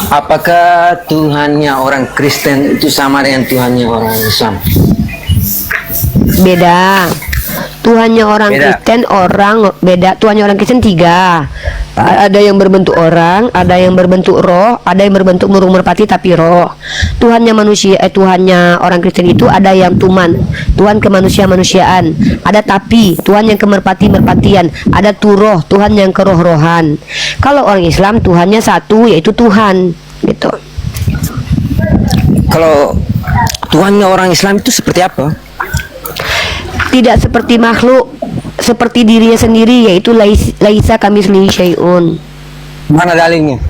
Apakah Tuhannya orang Kristen itu sama dengan Tuhannya orang Islam? Beda. Tuhannya orang Beda. Kristen orang beda. Tuhannya orang Kristen tiga. Ada yang berbentuk orang, ada yang berbentuk roh, ada yang berbentuk burung merpati tapi roh. Tuhannya manusia, Tuhannya orang Kristen itu ada yang tuman, Tuhan kemanusia-manusiaan. Ada tapi, Tuhan yang kemerpati-merpatian. Ada turoh, Tuhan yang keroh-rohan. Kalau orang Islam Tuhannya satu, yaitu Tuhan, gitu. Kalau Tuhannya orang Islam itu seperti apa? Tidak seperti makhluk, seperti dirinya sendiri, yaitu laisa kamitslihi syai'un. Mana dalilnya?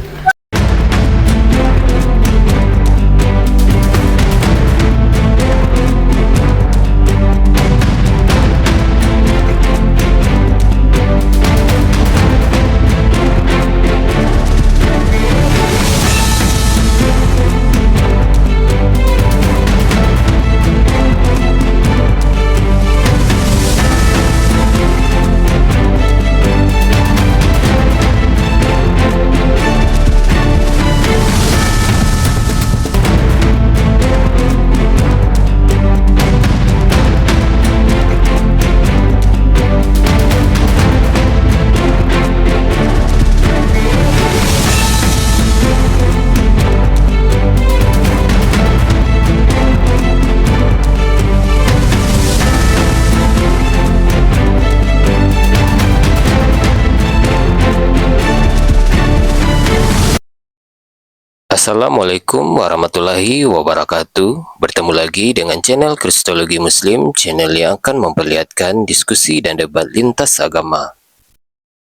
Assalamualaikum warahmatullahi wabarakatuh. Bertemu lagi dengan channel Kristologi Muslim, channel yang akan memperlihatkan diskusi dan debat lintas agama.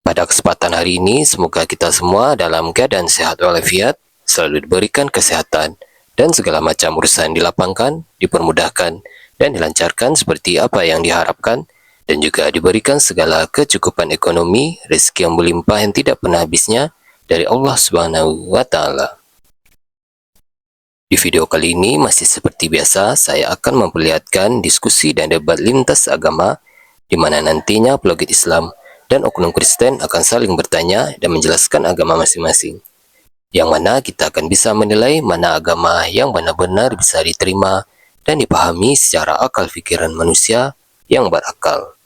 Pada kesempatan hari ini, semoga kita semua dalam keadaan sehat walafiat, selalu diberikan kesehatan, dan segala macam urusan dilapangkan, dipermudahkan, dan dilancarkan seperti apa yang diharapkan, dan juga diberikan segala kecukupan ekonomi, rezeki yang berlimpah yang tidak pernah habisnya dari Allah Subhanahu wa Ta'ala. Di video kali ini masih seperti biasa, saya akan memperlihatkan diskusi dan debat lintas agama di mana nantinya apologet Islam dan oknum Kristen akan saling bertanya dan menjelaskan agama masing-masing. Yang mana kita akan bisa menilai mana agama yang benar-benar bisa diterima dan dipahami secara akal pikiran manusia yang berakal.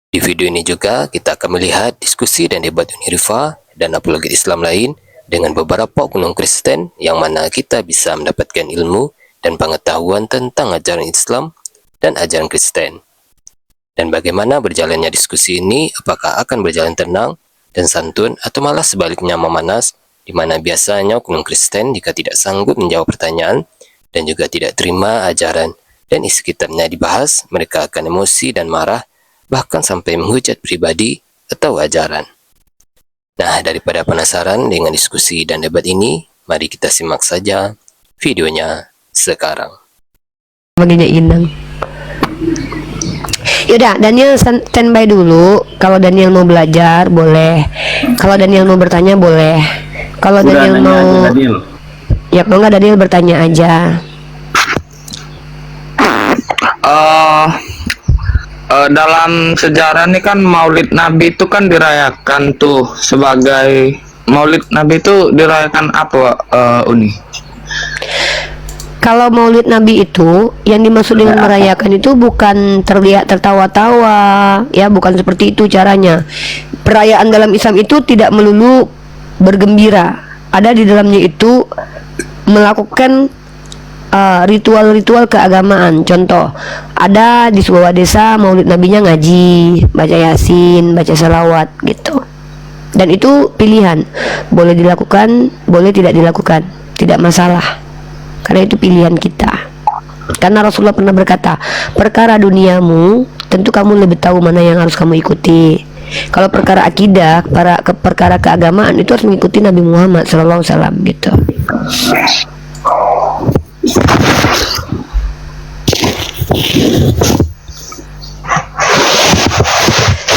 Di video ini juga kita akan melihat diskusi dan debat Unirifa dan apologet Islam lain dengan beberapa oknum Kristen yang mana kita bisa mendapatkan ilmu dan pengetahuan tentang ajaran Islam dan ajaran Kristen. Dan bagaimana berjalannya diskusi ini, apakah akan berjalan tenang dan santun atau malah sebaliknya memanas, di mana biasanya oknum Kristen jika tidak sanggup menjawab pertanyaan dan juga tidak terima ajaran dan isi kitabnya dibahas, mereka akan emosi dan marah, bahkan sampai menghujat pribadi atau ajaran. Nah, daripada penasaran dengan diskusi dan debat ini, mari kita simak saja videonya sekarang. Baginya Inang. Yaudah, Daniel standby dulu. Kalau Daniel mau belajar, boleh. Kalau Daniel mau bertanya, boleh. Kalau Daniel mau... Ya, kalau nggak Daniel bertanya aja. Dalam sejarah nih kan Maulid Nabi itu kan dirayakan tuh sebagai Maulid Nabi itu dirayakan apa, Uni? Kalau Maulid Nabi itu yang dimaksud dengan merayakan itu bukan terlihat tertawa-tawa, ya, bukan seperti itu caranya. Perayaan dalam Islam itu tidak melulu bergembira. Ada di dalamnya itu melakukan ritual-ritual keagamaan. Contoh, ada di sebuah desa Maulid Nabinya ngaji, baca Yasin, baca salawat gitu. Dan itu pilihan, boleh dilakukan, boleh tidak dilakukan, tidak masalah, karena itu pilihan kita. Karena Rasulullah pernah berkata, perkara duniamu tentu kamu lebih tahu mana yang harus kamu ikuti. Kalau perkara akidah, perkara keagamaan itu harus mengikuti Nabi Muhammad SAW gitu.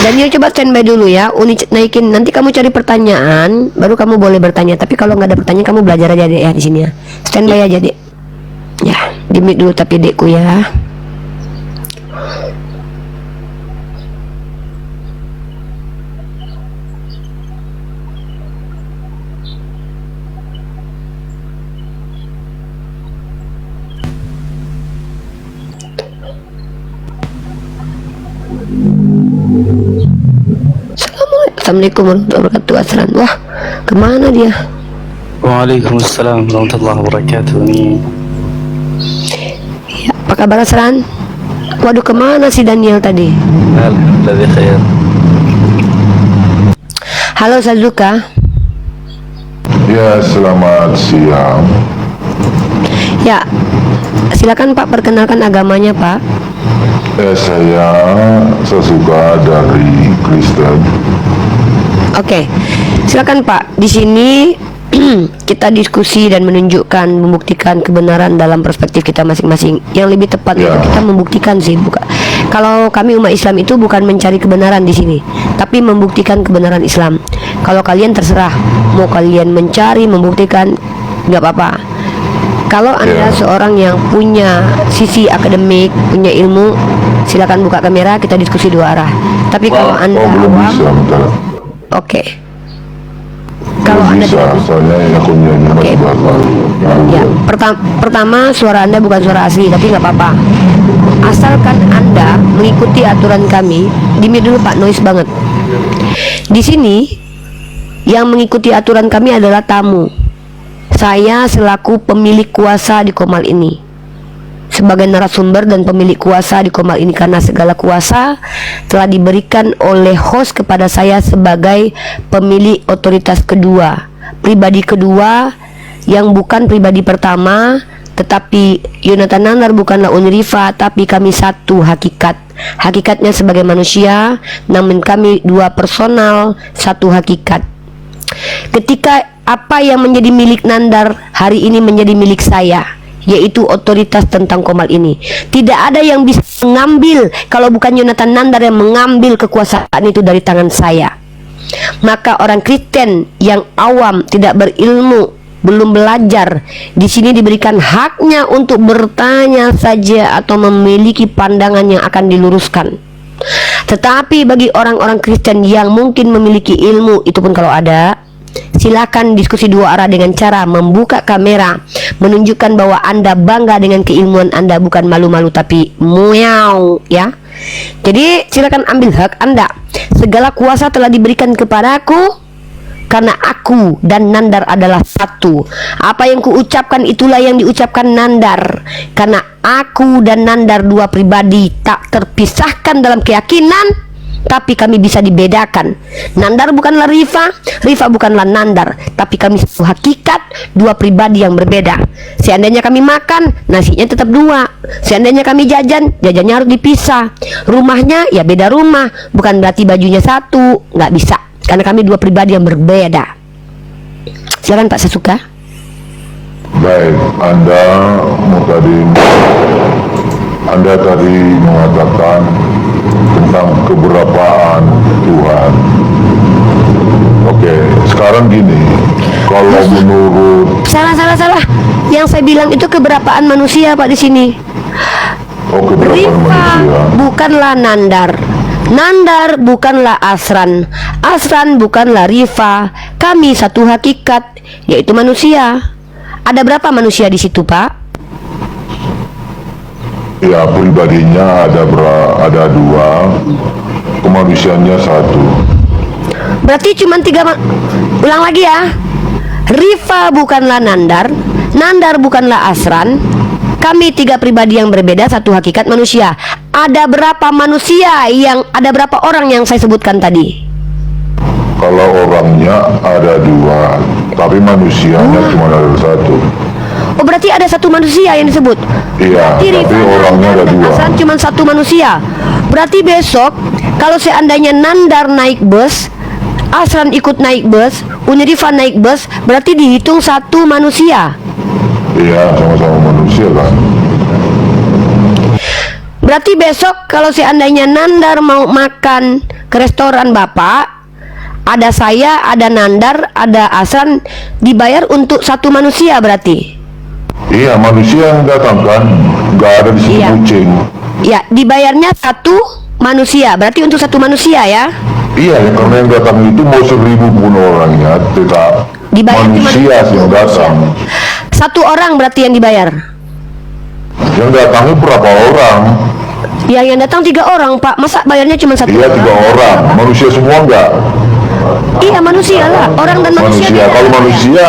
Daniel coba standby dulu ya, Uni naikin, nanti kamu cari pertanyaan, baru kamu boleh bertanya. Tapi kalau nggak ada pertanyaan, kamu belajar aja deh ya di sini ya. Standby aja dek. Ya, di mute dulu tapi dekku ya. Assalamualaikum warahmatullahi wabarakatuh. Asran. Wah, kemana dia? Waalaikumsalam warahmatullahi wabarakatuh. Nih. Ya, apa kabar Asran? Waduh, kemana si Daniel tadi? Alhamdulillah khair. Halo Sazuka. Ya, selamat siang. Ya, silakan Pak, perkenalkan agamanya Pak. Saya Sasuka dari Kristen. Oke, silakan Pak. Di sini kita diskusi dan menunjukkan, membuktikan kebenaran dalam perspektif kita masing-masing. Yang lebih tepat Ya. itu kita membuktikan sih, bukan. Kalau kami umat Islam itu bukan mencari kebenaran di sini, tapi membuktikan kebenaran Islam. Kalau kalian terserah, mau kalian mencari, membuktikan, nggak apa-apa. Kalau Anda Ya. seorang yang punya sisi akademik, punya ilmu, silakan buka kamera, kita diskusi dua arah. Tapi kalau Anda belum awam, bisa, bentar. oke. Kalau Belum Anda bisa, tidak, soalnya akunnya Oke. masih baru. ya, pertama suara Anda bukan suara asli, tapi nggak apa-apa. Asalkan Anda mengikuti aturan kami. Dimi dulu Pak, noise banget. Di sini yang mengikuti aturan kami adalah tamu. Saya selaku pemilik kuasa di Komal ini, sebagai narasumber dan pemilik kuasa di Komal ini, karena segala kuasa telah diberikan oleh host kepada saya sebagai pemilik otoritas kedua, pribadi kedua yang bukan pribadi pertama. Tetapi Yonatan Nandar bukanlah Unrifa, tapi kami satu hakikat. Hakikatnya sebagai manusia, namun kami dua personal, satu hakikat. Ketika apa yang menjadi milik Nandar hari ini menjadi milik saya, yaitu otoritas tentang Komal ini, tidak ada yang bisa mengambil kalau bukan Yonatan Nandar yang mengambil kekuasaan itu dari tangan saya. Maka orang Kristen yang awam, tidak berilmu, belum belajar, di sini diberikan haknya untuk bertanya saja atau memiliki pandangan yang akan diluruskan. Tetapi bagi orang-orang Kristen yang mungkin memiliki ilmu, itu pun kalau ada, silakan diskusi dua arah dengan cara membuka kamera, menunjukkan bahwa Anda bangga dengan keilmuan Anda, bukan malu-malu tapi meow, ya. Jadi silakan ambil hak Anda. Segala kuasa telah diberikan kepadaku karena aku dan Nandar adalah satu. Apa yang kuucapkan itulah yang diucapkan Nandar. Karena aku dan Nandar dua pribadi tak terpisahkan dalam keyakinan, tapi kami bisa dibedakan. Nandar bukanlah Rifa, Rifa bukanlah Nandar, tapi kami satu hakikat, dua pribadi yang berbeda. Seandainya kami makan, nasinya tetap dua. Seandainya kami jajan, jajannya harus dipisah. Rumahnya ya beda rumah, bukan berarti bajunya satu, nggak bisa. Karena kami dua pribadi yang berbeda. Silakan Pak Sasuka. Baik, Anda tadi mengatakan tentang keberapaan Tuhan. Oke, sekarang gini, kalau menurut Salah. Yang saya bilang itu keberapaan manusia Pak di sini. keberapaan Rifa manusia, bukanlah Nandar. Nandar bukanlah Asran. Asran bukanlah Rifa. Kami satu hakikat, yaitu manusia. Ada berapa manusia di situ, Pak? ya pribadinya ada dua, kemanusiaannya satu. Berarti cuma ulang lagi ya. Rifa bukanlah Nandar. Nandar bukanlah Asran. Kami tiga pribadi yang berbeda, satu hakikat manusia. Ada berapa manusia ada berapa orang yang saya sebutkan tadi? Kalau orangnya ada dua, tapi manusianya cuma ada satu. Oh, berarti ada satu manusia yang disebut. Iya, Berarti tapi Rifa, orangnya Nandar, ada dan dua. Asran cuma satu manusia. Berarti besok kalau seandainya Nandar naik bus, Asran ikut naik bus, Unrifa naik bus, berarti dihitung satu manusia. Iya, sama-sama manusia kan. Berarti besok kalau seandainya Nandar mau makan ke restoran Bapak, ada saya, ada Nandar, ada Asran, dibayar untuk satu manusia berarti. Iya, manusia yang datang kan, nggak ada di situ Iya. kucing. Ya, dibayarnya satu manusia, berarti untuk satu manusia ya. Iya, karena yang datang itu mau 1.000 pun orangnya, tetap Dibayar cuma manusia sih yang datang. Satu orang berarti yang dibayar. Yang datangnya berapa orang? Ya, yang datang 3 orang Pak, masa bayarnya cuma satu Iya, 3 orang. Manusia semua enggak? Iya, manusia lah, orang dan manusia. Manusia. beda, Kalau Pak, ya. manusia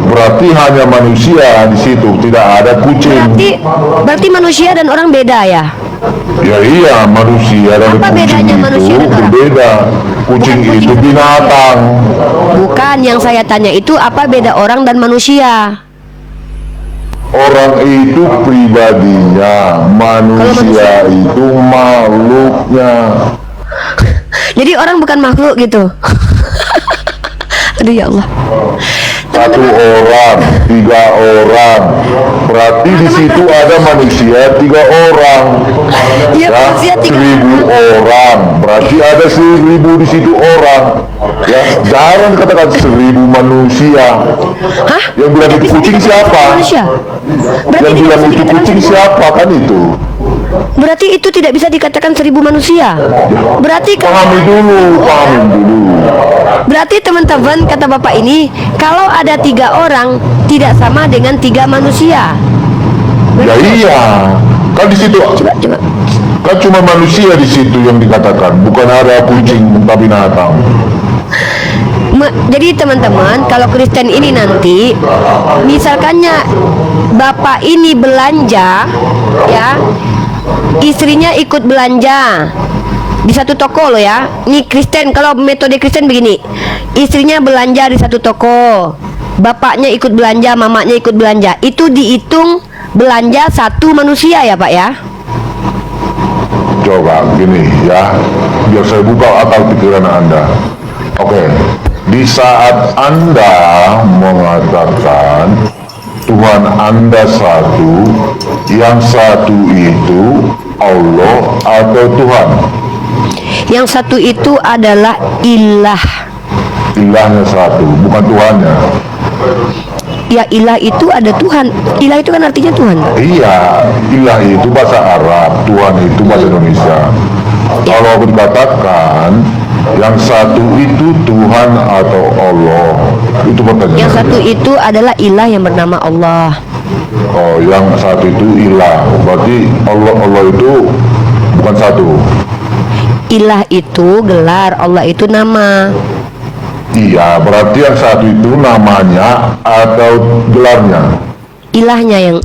berarti hanya manusia di situ, tidak ada kucing. Berarti manusia dan orang beda ya? Ya iya, manusia dan Apa kucing bedanya itu manusia dan orang? berbeda. Kucing Bukan itu kucing. binatang. Bukan, yang saya tanya itu apa beda orang dan manusia? Orang itu pribadinya, manusia itu makhluknya. Jadi orang bukan makhluk gitu. Aduh ya Allah. Satu orang, 3 orang, berarti di situ ada manusia 3 orang. Iya, Ya, manusia 3 1000 orang, berarti ada 1000 di situ orang. Ya, jarang katakan 1000 manusia. Hah? Yang bilang itu kucing siapa? Manusia. Berarti Yang tidak bilang bisa itu dikatakan kucing siapa kan itu? Berarti itu tidak bisa dikatakan 1000 manusia. Berarti Pahami dulu. Berarti teman-teman, kata Bapak ini, kalau ada 3 orang tidak sama dengan 3 manusia. Ya iya, kan di situ Coba. kan cuma manusia di situ yang dikatakan, bukan ada kucing entah binatang. Jadi teman-teman, kalau Kristen ini nanti, misalkannya Bapak ini belanja, ya, istrinya ikut belanja di satu toko loh ya. Ini Kristen, kalau metode Kristen begini, istrinya belanja di satu toko, bapaknya ikut belanja, mamanya ikut belanja, itu dihitung belanja satu manusia ya Pak ya? Coba gini ya, biar saya buka akal pikiran Anda. Oke, di saat Anda mengatakan Tuhan Anda satu, yang satu itu Allah atau Tuhan? Yang satu itu adalah ilah. Ilahnya satu, bukan Tuhannya. Ya, ilah itu ada Tuhan. Ilah itu kan artinya Tuhan. Iya, ilah itu bahasa Arab, Tuhan itu bahasa Indonesia. Kalau aku dikatakan yang satu itu Tuhan atau Allah, itu pertanyaan. Yang satu itu adalah ilah yang bernama Allah. Oh, yang satu itu ilah, berarti Allah itu bukan satu. Ilah itu gelar, Allah itu nama. Iya, berarti yang satu itu namanya atau gelarnya. Ilahnya yang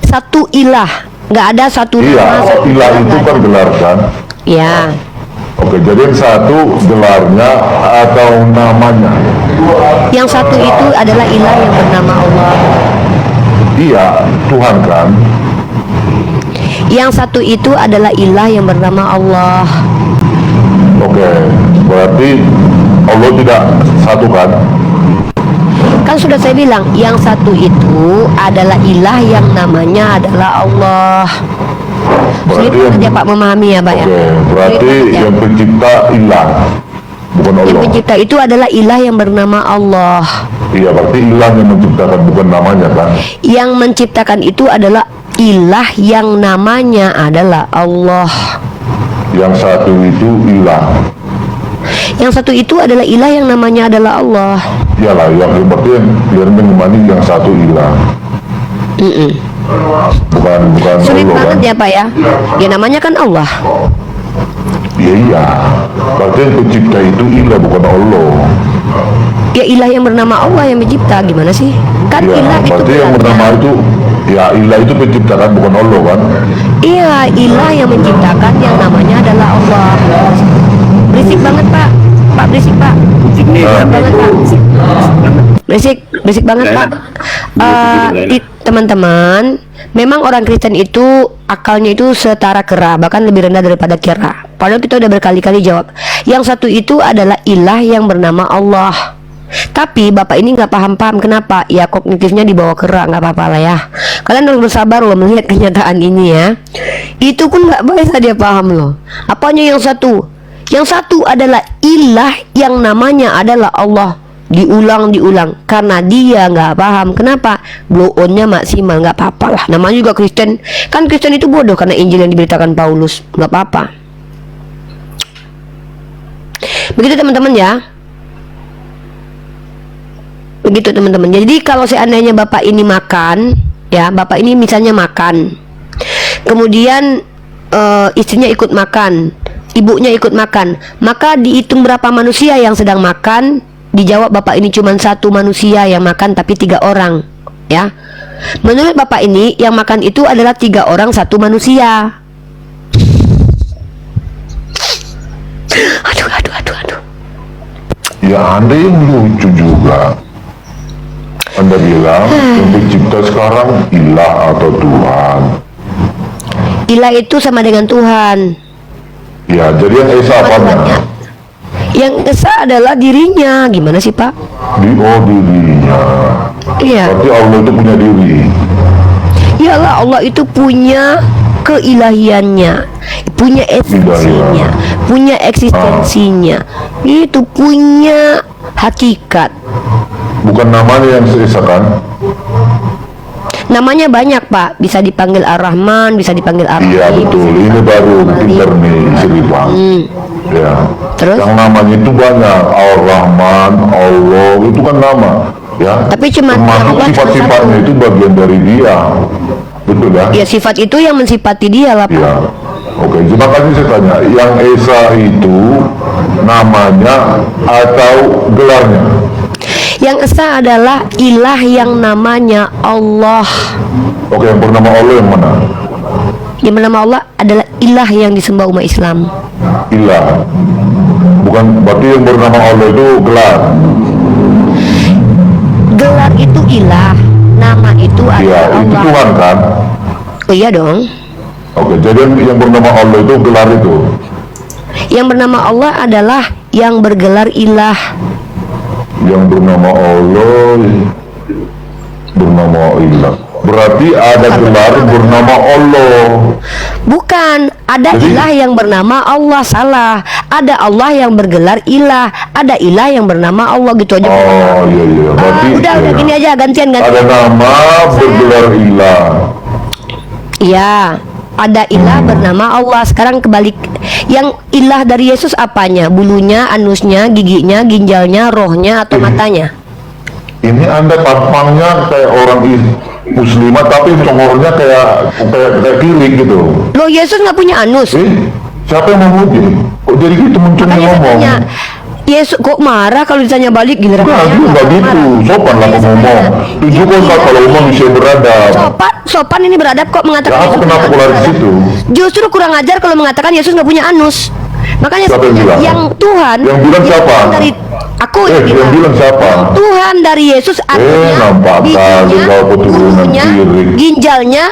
satu ilah, nggak ada satu Iya, nama, satu ilah gelar, itu nggak kan ada. gelar kan. Ya, Oke, jadi yang satu gelarnya atau namanya. yang satu itu adalah ilah yang bernama Allah. Iya, Tuhan kan. Yang satu itu adalah ilah yang bernama Allah. Oke, berarti Allah tidak satu kan? Kan sudah saya bilang, yang satu itu adalah ilah yang namanya adalah Allah. Sulit Berarti banget ya Pak memahami ya Pak ya. Oke, berarti Sulit banget ya. yang pencipta ilah, bukan Yang Allah. pencipta itu adalah ilah yang bernama Allah. Iya, berarti ilah yang menciptakan, bukan namanya kan? Yang menciptakan itu adalah ilah yang namanya adalah Allah. Yang satu itu ilah. Yang satu itu adalah ilah yang namanya adalah Allah. Iyalah, yang berarti yang mengimani yang satu ilah. Bukan Sulit Allah banget kan? ya Pak ya. Ya namanya kan Allah. Iya, berarti yang pencipta itu ilah, bukan Allah. Ya ilah yang bernama Allah yang mencipta, gimana sih? Kan Iya, ilah itu berarti yang gelarnya. bernama itu, ya ilah itu penciptakan, bukan Allah kan? Iya, ilah yang menciptakan yang namanya adalah Allah. Berisik banget Pak. Pak berisik Pak. Berisik banget Pak. Berisik banget Pak. Teman-teman, memang orang Kristen itu akalnya itu setara kera, bahkan lebih rendah daripada kera. Padahal kita udah berkali-kali jawab. Yang satu itu adalah ilah yang bernama Allah. Tapi bapak ini nggak paham-paham. Kenapa? Ya kognitifnya di bawah kera, nggak apa-apa lah ya. Kalian harus bersabar loh melihat kenyataan ini ya. Itu pun nggak bisa dia paham loh. Apanya yang satu? Yang satu adalah ilah yang namanya adalah Allah. Diulang karena dia nggak paham. Kenapa? Blow on-nya maksimal, nggak apa-apa lah. Namanya juga Kristen. Kan Kristen itu bodoh karena Injil yang diberitakan Paulus. Nggak apa-apa. Begitu teman-teman ya. Begitu teman-teman. Jadi kalau seandainya bapak ini makan, ya bapak ini misalnya makan, kemudian istrinya ikut makan, ibunya ikut makan. Maka dihitung berapa manusia yang sedang makan. Dijawab bapak ini cuma satu manusia yang makan tapi 3 orang, ya. Menurut bapak ini yang makan itu adalah 3 orang satu manusia. Aduh. Ya Anda yang lucu juga. Anda bilang yang pencipta sekarang ilah atau Tuhan. Ilah itu sama dengan Tuhan. Ya, jadi yang Esa apanya? Yang Esa adalah dirinya. Gimana sih Pak? Dirinya. Iya. Berarti Allah itu punya diri. Iyalah, Allah itu punya keilahiannya, punya esensinya, punya eksistensinya, itu punya hakikat. Bukan namanya yang Esa kan? Namanya banyak Pak, bisa dipanggil Ar-Rahman, bisa dipanggil Ar-Rahim. Iya betul, ini baru pinter nih Sri Bang. Ya. Terus? Yang namanya itu banyak, Ar-Rahman, Allah, itu kan nama. Ya. Tapi cuma termasuk Allah cuma sifat-sifatnya satu. itu bagian dari dia. Betul ya? Ya sifat itu yang mensifati dia lah Pak. Ya. Oke, terima kasih saya tanya. Yang Esa itu namanya atau gelarnya? Yang Esa adalah ilah yang namanya Allah. Oke, yang bernama Allah yang mana? Yang bernama Allah adalah ilah yang disembah umat Islam. Ilah. Bukan, berarti yang bernama Allah itu gelar. Gelar itu ilah, nama itu Iya, adalah itu Allah. Tuhan kan? Oh iya dong. Oke, jadi yang bernama Allah itu gelar itu. Yang bernama Allah adalah yang bergelar ilah. Yang bernama Allah bernama ilah. Berarti ada gelar bernama Allah. Bukan, ada Jadi- ilah yang bernama Allah, salah. Ada Allah yang bergelar ilah, ada ilah yang bernama Allah, gitu aja. Oh iya. Berarti udah iya. gini aja, gantian. Ada nama bergelar ilah. Iya, ada ilah bernama Allah. Sekarang kebalik. Yang ilah dari Yesus apanya? Bulunya, anusnya, giginya, ginjalnya, rohnya, atau matanya? Ini Anda tampangnya kayak orang muslimah tapi congornya kayak kiri gitu. Loh, Yesus nggak punya anus. Siapa yang mau muji? Kok jadi gitu munculnya Makanya saya ngomong? tanya, Yesus kok marah kalau ditanya balik, giliran Nah, saya itu nggak gitu, marah. sopan lah Makanya saya ngomong. tanya, Tunjukkan yang Kak kalau ilah ngomong dari bisa Yesus- beradab. Sopan ini beradab kok mengatakan Ya, aku Yesus kenapa punya keluar anus di beradab. situ? Justru kurang ajar kalau mengatakan Yesus nggak punya anus. Makanya Siapa yang bilang? yang Tuhan Yang bilang siapa? dari aku Yang bilang siapa? Tuhan dari Yesus anusnya, nampak kali kau keturunan bulunya, kiri. ginjalnya.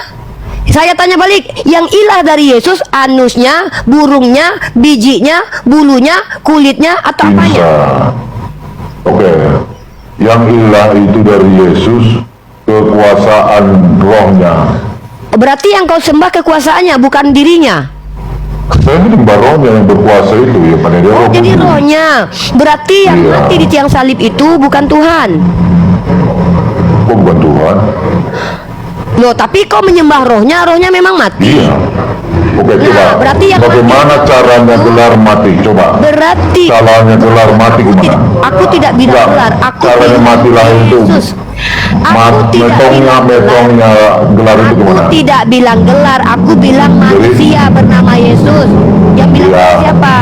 Saya tanya balik, yang ilah dari Yesus anusnya, burungnya, bijinya, bulunya, kulitnya, atau Bisa. apanya? Oke. Yang ilah itu dari Yesus, kekuasaan rohnya. Berarti yang kau sembah kekuasaannya, bukan dirinya. Saya menyembah rohnya yang berkuasa itu ya pada dia roh Jadi bumi. rohnya. Berarti yang Iya. mati di tiang salib itu bukan Tuhan. Kok bukan Tuhan? Loh, tapi kau menyembah rohnya, rohnya memang mati. Iya. Oke, Nah, coba. berarti yang Bagaimana mati- caranya gelar mati? Coba. Berarti Caranya gelar mati gimana? aku tidak bilang Enggak, gelar, aku caranya bilang mati lah itu. Yesus. Aku tidak bilang gelar. Metongnya gelar itu Aku gimana? tidak bilang gelar, aku bilang manusia bernama Yesus. Yang bilang Iya. siapa?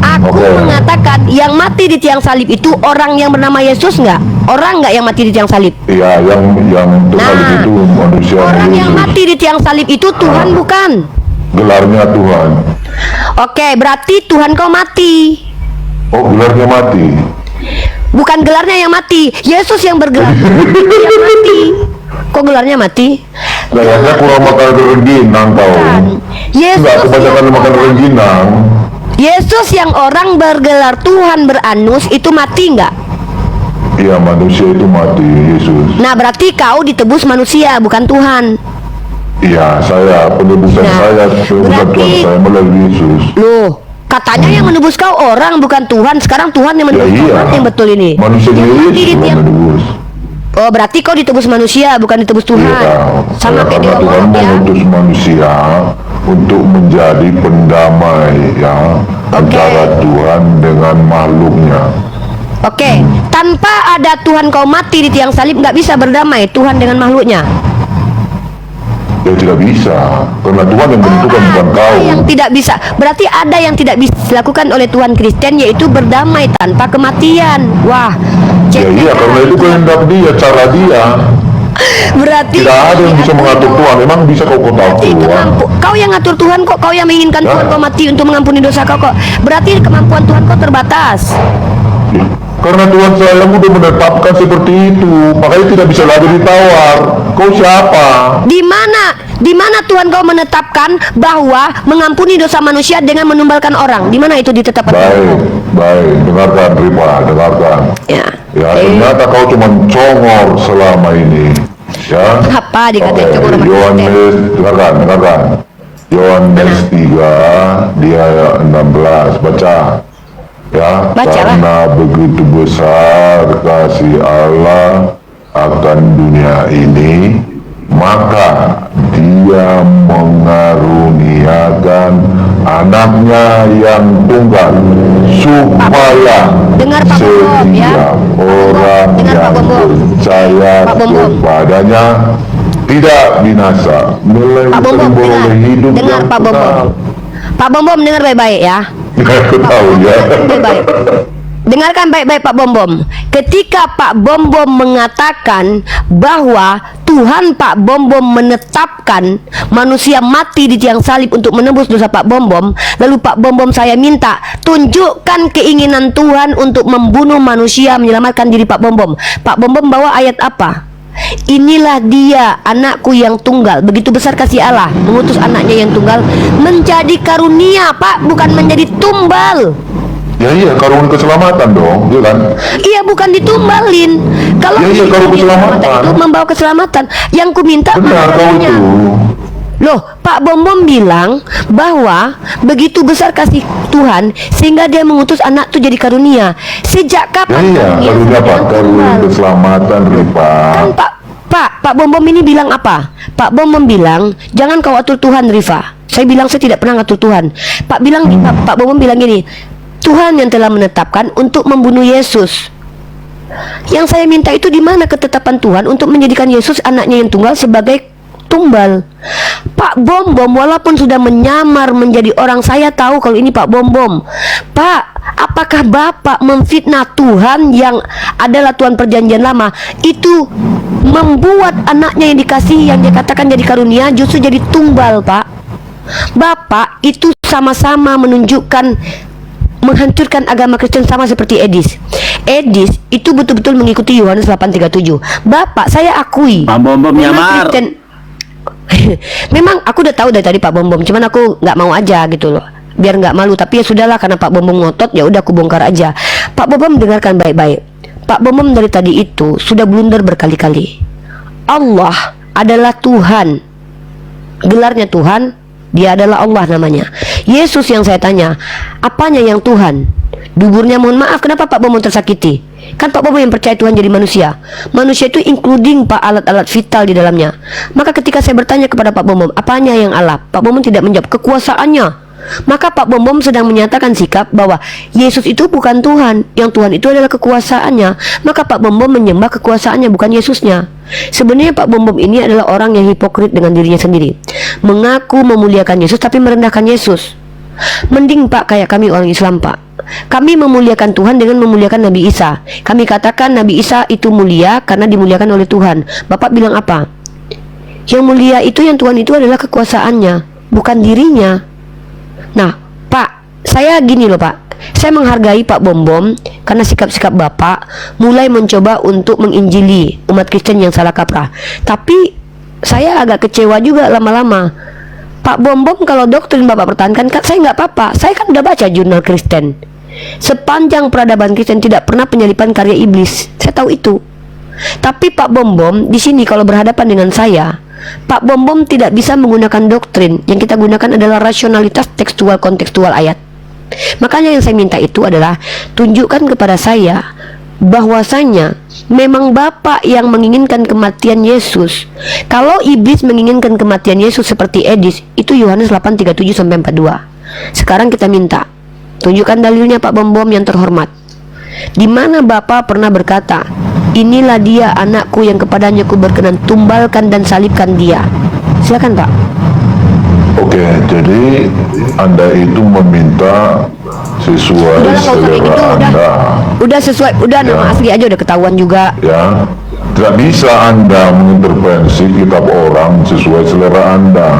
Aku Oke. mengatakan yang mati di tiang salib itu orang yang bernama Yesus nggak? Orang nggak yang mati di tiang salib? Iya, yang terkali Nah, itu manusia Orang yang Yesus. mati di tiang salib itu Tuhan bukan? Gelarnya Tuhan. Oke, berarti Tuhan kau mati. Oh, gelarnya mati. Bukan gelarnya yang mati, Yesus yang bergelar. Yang mati. Kok gelarnya mati? Kayaknya kurang makan rengginang kau. Bukan. Yesus Enggak, kebanyakan yang makan orang- rengginang. Yesus yang orang bergelar Tuhan beranus itu mati nggak? Iya, manusia itu mati, Yesus. Nah, berarti kau ditebus manusia, bukan Tuhan. Iya, saya penebusan Nah, saya, penebusan berarti- Tuhan saya melalui Yesus. Loh, katanya yang menebus kau orang bukan Tuhan. Sekarang Tuhan yang Ya menebus kau. iya. Mana yang betul ini? Manusianya Yang mati Yesus di yang tiang- menebus. Oh, berarti kau ditebus manusia, bukan ditebus Tuhan. Iya, Sama kayak karena dia Tuhan ngomong ya. mengutus manusia untuk menjadi pendamai ya antara Tuhan dengan makhluknya. Oke, tanpa ada Tuhan kau mati di tiang salib nggak bisa berdamai Tuhan dengan makhluknya. Ya tidak bisa, karena Tuhan yang menentukan bukan kau. Yang tidak bisa, berarti ada yang tidak bisa dilakukan oleh Tuhan Kristen, yaitu berdamai tanpa kematian. Wah, Ya iya, karena itu kehendak dia, cara dia. berarti Tidak ada yang bisa mengatur Tuhan. Memang bisa kau tahu berarti Tuhan. kau yang ngatur Tuhan kok, kau yang menginginkan Ya. Tuhan kau mati untuk mengampuni dosa kau kok. Berarti kemampuan Tuhan kau terbatas. Karena Tuhan saya udah menetapkan seperti itu, makanya tidak bisa lagi ditawar. Kau siapa? Di mana Tuhan kau menetapkan bahwa mengampuni dosa manusia dengan menumbalkan orang? Di mana itu ditetapkan? Baik, dengarkan Rifa, dengarkan. Ya. Ya, ternyata kau cuma congor selama ini. Ya. Apa dikatain congor sama Yohanes, dengarkan. Yohanes 3, dia ayat 16, baca. Ya, Bacalah. karena begitu besar kasih Allah akan dunia ini, maka dia mengaruniakan anaknya yang tunggal supaya Dengar Pak Bombom, ya. setiap orang Dengar Pak yang Bombom. percaya Pak Bombom. kepadanya tidak binasa, Pak Bombom, melainkan beroleh hidup dengar yang Pak Bombom. kekal. Pak Bombom dengar baik-baik ya. Aku tahu ya. Baik-baik. Dengarkan baik-baik Pak Bombom. Ketika Pak Bombom mengatakan bahwa Tuhan Pak Bombom menetapkan manusia mati di tiang salib untuk menebus dosa Pak Bombom, lalu Pak Bombom saya minta tunjukkan keinginan Tuhan untuk membunuh manusia menyelamatkan diri Pak Bombom. Pak Bombom bawa ayat apa? Inilah dia anakku yang tunggal. Begitu besar kasih Allah mengutus anaknya yang tunggal menjadi karunia, Pak, bukan menjadi tumbal. Ya iya, karun keselamatan dong, iya kan? Iya, bukan ditumbalin. Kalau Ya, iya, karun keselamatan. itu membawa keselamatan. Yang ku minta Benar kau maknanya. itu. Loh, Pak Bombom bilang bahwa begitu besar kasih Tuhan sehingga dia mengutus anak itu jadi karunia. Sejak Ya kapan iya, karunia apa? yang Karun tumbal? keselamatan, Rifa. Kan Pak Bombom ini bilang apa? Pak Bombom bilang jangan kau atur Tuhan, Rifa. Saya bilang saya tidak pernah ngatur Tuhan. Pak Bombom bilang gini, Tuhan yang telah menetapkan untuk membunuh Yesus. Yang saya minta itu di mana ketetapan Tuhan untuk menjadikan Yesus anaknya yang tunggal sebagai tumbal? Pak Bombom walaupun sudah menyamar menjadi orang, saya tahu kalau ini Pak Bombom. Pak, apakah Bapak memfitnah Tuhan yang adalah Tuhan perjanjian lama? Itu membuat anaknya yang dikasihi, yang dia katakan jadi karunia, justru jadi tumbal, Pak. Bapak itu sama-sama menunjukkan menghancurkan agama Kristen sama seperti Edis. Edis itu betul-betul mengikuti Yohanes 8:37. Bapak, saya akui Pak Bombom memang nyamar. Kristen memang aku udah tahu dari tadi Pak Bombom, cuman aku nggak mau aja gitu loh, biar nggak malu. Tapi ya sudahlah, karena Pak Bombom ngotot, ya udah aku bongkar aja. Pak Bombom dengarkan baik-baik. Pak Bombom dari tadi itu sudah blunder berkali-kali. Allah adalah Tuhan, gelarnya Tuhan, dia adalah Allah namanya. Yesus yang saya tanya, apanya yang Tuhan? Duburnya, mohon maaf, kenapa Pak Bombom tersakiti? Kan Pak Bombom yang percaya Tuhan jadi manusia. Manusia itu including Pak alat-alat vital di dalamnya. Maka ketika saya bertanya kepada Pak Bombom, apanya yang Allah? Pak Bombom tidak menjawab, kekuasaannya. Maka Pak Bombom sedang menyatakan sikap bahwa Yesus itu bukan Tuhan, yang Tuhan itu adalah kekuasaannya. Maka Pak Bombom menyembah kekuasaannya, bukan Yesusnya. Sebenarnya Pak Bombom ini adalah orang yang hipokrit dengan dirinya sendiri, mengaku memuliakan Yesus tapi merendahkan Yesus. Mending Pak kayak kami orang Islam, Pak. Kami memuliakan Tuhan dengan memuliakan Nabi Isa. Kami katakan Nabi Isa itu mulia karena dimuliakan oleh Tuhan. Bapak bilang apa? Yang mulia itu, yang Tuhan itu adalah kekuasaannya, bukan dirinya. Nah, Pak, saya gini loh Pak, saya menghargai Pak Bombom karena sikap-sikap Bapak mulai mencoba untuk menginjili umat Kristen yang salah kaprah. Tapi saya agak kecewa juga lama-lama. Pak Bombom kalau doktrin Bapak pertahankan, saya nggak apa-apa. Saya kan udah baca jurnal Kristen. Sepanjang peradaban Kristen tidak pernah penyalipan karya iblis. Saya tahu itu. Tapi Pak Bombom di sini kalau berhadapan dengan saya, Pak Bombom tidak bisa menggunakan doktrin. Yang kita gunakan adalah rasionalitas tekstual kontekstual ayat. Makanya yang saya minta itu adalah tunjukkan kepada saya bahwasanya memang Bapak yang menginginkan kematian Yesus. Kalau iblis menginginkan kematian Yesus seperti Edis, itu Yohanes 8:37-42. Sekarang kita minta tunjukkan dalilnya Pak Bombom yang terhormat. Di mana Bapak pernah berkata, inilah dia anakku yang kepadanya ku berkenan, tumbalkan dan salibkan dia. Silakan Pak. Oke, jadi Anda itu meminta sesuai Udah lah, nggak usah kayak selera gitu, Anda. Udah sesuai, udah nama asli aja udah ketahuan juga. Ya, tidak bisa Anda mengintervensi kitab orang sesuai selera Anda.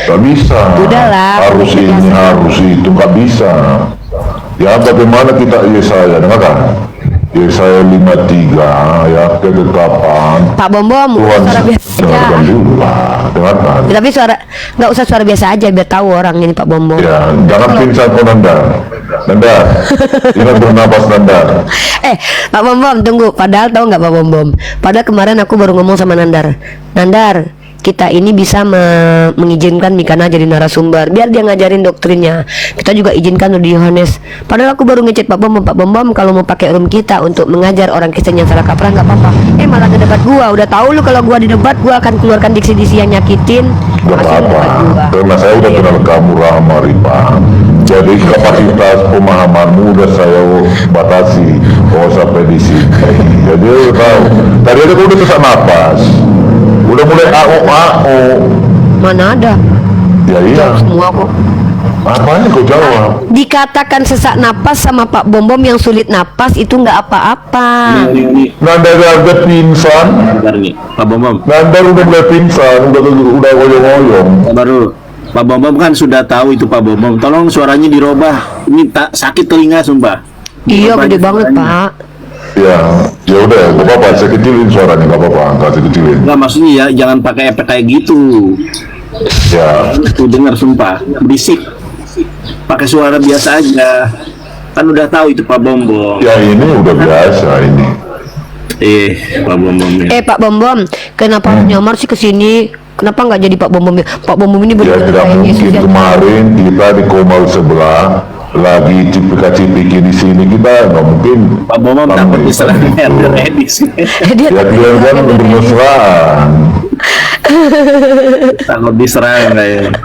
Tak bisa. Udahlah, Harus udah ini, biasa. harus itu, nggak bisa. Ya, bagaimana kita Yesaya, dengarkan? Yesaya 53, ya, ketetapan Pak Bom Bom, Tuhan suara biasa aja. dengarkan dulu lah, dengarkan. Ya, tapi suara nggak usah suara biasa aja biar tahu orang ini Pak Bom Bom. Ya, jangan pingsan kau Nandar. Nandar, ingat bernapas Nandar. Pak Bom Bom tunggu. Padahal tahu nggak Pak Bom Bom? Padahal kemarin aku baru ngomong sama Nandar. Nandar, kita ini bisa mengizinkan Mikana jadi narasumber biar dia ngajarin doktrinnya. Kita juga izinkan di Yohanes. Padahal aku baru ngechat Pak Bom Bom kalau mau pakai room kita untuk mengajar orang Kristen yang salah kaprah nggak apa-apa. Malah ngedebat gua. Udah tahu lu kalau gua didebat gua akan keluarkan diksi-diksi yang nyakitin. Gak Masih apa-apa, ngedebat gua. karena saya udah kenal kamu Rahma Ripa. Jadi kapasitas pemahamanmu udah saya batasi. Oh sampai di sini. Jadi udah tahu. Tadi aja kau udah sesak napas. Udah mulai AO. Mana ada? Ya iya. Semua kok. Apanya kau jawab? Dikatakan sesak napas sama Pak Bom Bom yang sulit napas itu nggak apa-apa. Ini Nanda udah pingsan. bentar nih, Pak Bom. Nanda udah mulai pingsan. Udah goyong-goyong. Baru Pak Bom kan sudah tahu itu Pak Bom. Tolong suaranya dirubah. Ini tak sakit telinga sumpah. Iya Dirubah gede aja banget suaranya. Pak. Ya udah, gak apa-apa. Saya kecilin suaranya, gak apa-apa. Nggak saya kecilin. Enggak, maksudnya ya jangan pakai efek kayak gitu. Ya, Tuh dengar sumpah, berisik. Pakai suara biasa aja. Kan udah tahu itu Pak Bom. ya ini udah biasa ini. Pak Bom. Pak Bom Bom, kenapa harus nyamar sih ke sini? Kenapa nggak jadi Pak Bom Bom? Pak Bom Bom ini Ya benar-benar tidak kayak Yesus mungkin yang kemarin kita di Komal sebelah lagi cipika-cipiki di sini kita nggak mungkin. Pak Bom takut diserang Elder Edis. dia Ya kalian kan bermesraan. Takut diserang kayak.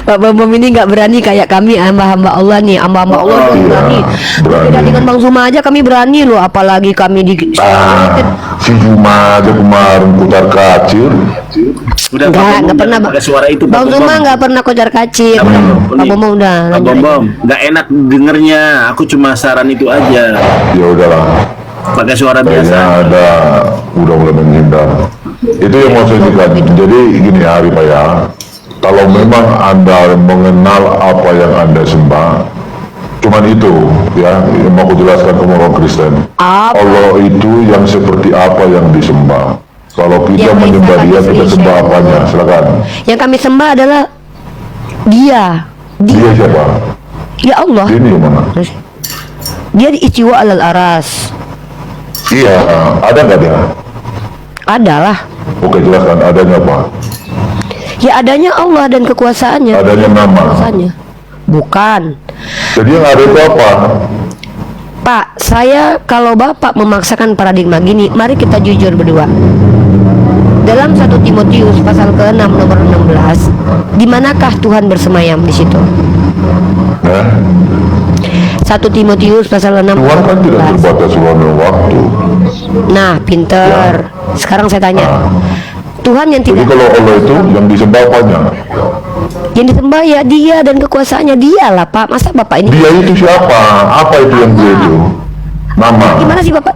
Pak Bom Bom ini nggak berani kayak kami hamba-hamba Allah nih, hamba-hamba Allah tuh iya, berani. berani. Beda dengan Bang Zuma aja kami berani loh, apalagi kami di Si Juma aja kemarin putar kacir. Udah nggak pernah pakai suara itu Bang Pak Zuma Bom. nggak pernah kocar kacir. Pak Pak Bom Bom udah. Pak lanjut aja. Bom, nggak enak dengernya. Aku cuma saran itu aja. Ya udahlah. Pakai suara biasa. Kayaknya ada udah mulai menghindar. Itu yang mau saya cakap. Jadi gini Hari Pak ya. Kalau memang Anda mengenal apa yang Anda sembah, cuman itu ya yang mau aku jelaskan ke orang Kristen. Apa? Allah itu yang seperti apa yang disembah. Kalau kita Yang menyembah Maha dia, Esa, kita Maha sembah Esa. apanya? Silakan. Yang kami sembah adalah Dia. Dia siapa? Ya Allah. Ini yang mana? Dia di istiwa alal aras. Iya, ada nggak dia? Adalah. Oke, jelaskan adanya apa? Ya adanya Allah dan kekuasaannya. Adanya nama. Kekuasaannya. Bukan. Jadi yang ada itu apa? Pak, saya kalau Bapak memaksakan paradigma gini, mari kita jujur berdua. Dalam 1 Timotius pasal ke-6 nomor 16, di manakah Tuhan bersemayam di situ? Nah, 1 Timotius pasal 6 Tuhan nomor kan tidak 16. terbatas ruang dan waktu. Nah, pinter. Sekarang saya tanya. Tuhan yang Jadi tidak kalau Allah itu yang disembah apanya? yang disembah ya Dia dan kekuasaannya Dia lah, Pak. Masa Bapak ini Dia itu siapa? Apa itu yang dia itu? Nama. gimana sih Bapak?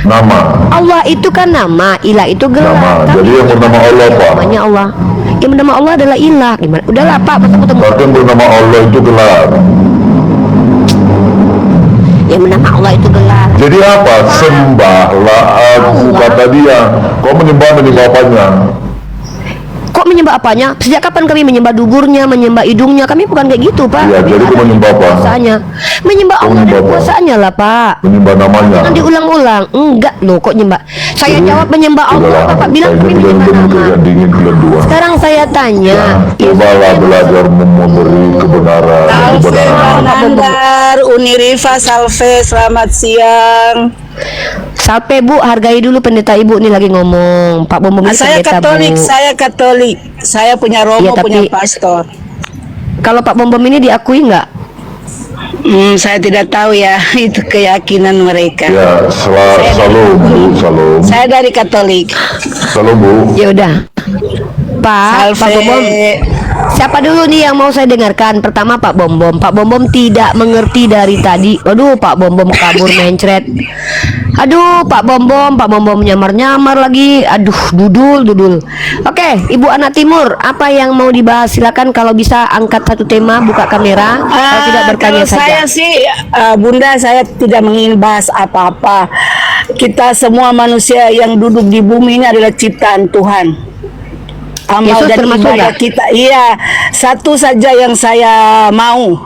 Nama. Allah itu kan nama, ilah itu gelar. Nama. Kami Jadi yang bernama Allah apa? namanya Allah. Yang bernama Allah adalah ilah. Gimana? Udahlah Pak, masa ketemu Berarti yang bernama Allah itu gelar. yang bernama Allah itu gelar. Jadi apa? Sembahlah aku, kata dia. Kau menyembah apanya? Kok menyembah apanya? Sejak kapan kami menyembah duburnya, menyembah hidungnya? Kami bukan kayak gitu, Pak. Iya, jadi kau menyembah apa? Kuasaannya. Menyembah Kau Allah dan menyembah apa? kuasaannya lah, Pak. Menyembah namanya. Jangan diulang-ulang. Enggak loh, kok nyembah. Saya Jadi, jawab menyembah Allah, udahlah, Bapak bilang kayaknya kami kalian menyembah benar nama. kalian dingin kalian dua. Sekarang saya tanya. Cobalah belajar memberi kebenaran. Kebenaran. Nandar, Uniriva, Salve, selamat siang. Salpe Bu, hargai dulu pendeta Ibu nih lagi ngomong. Pak Bom ini Saya pendeta, Katolik, Bu. saya Katolik. Saya punya romo, Iya, tapi- punya pastor. Kalau Pak Bom ini diakui nggak? Saya tidak tahu ya, itu keyakinan mereka. Ya, salam Bu, salam. Saya dari Katolik. Salam Bu. Ya udah. Pak Salve. Bom. Siapa dulu nih yang mau saya dengarkan? Pertama Pak Bom. Pak Bom tidak mengerti dari tadi. Aduh, Pak Bom kabur mencret. Aduh, Pak Bom nyamar-nyamar lagi. Aduh, dudul. Oke, Ibu Anak Timur, apa yang mau dibahas? Silakan, kalau bisa angkat satu tema, buka kamera. Kalau tidak bertanya Kalau saya saja. sih, Bunda, saya tidak ingin bahas apa-apa. Kita semua manusia yang duduk di bumi ini adalah ciptaan Tuhan. Amal Yesus dan termasuk ibadah nggak? kita. Iya, satu saja yang saya mau,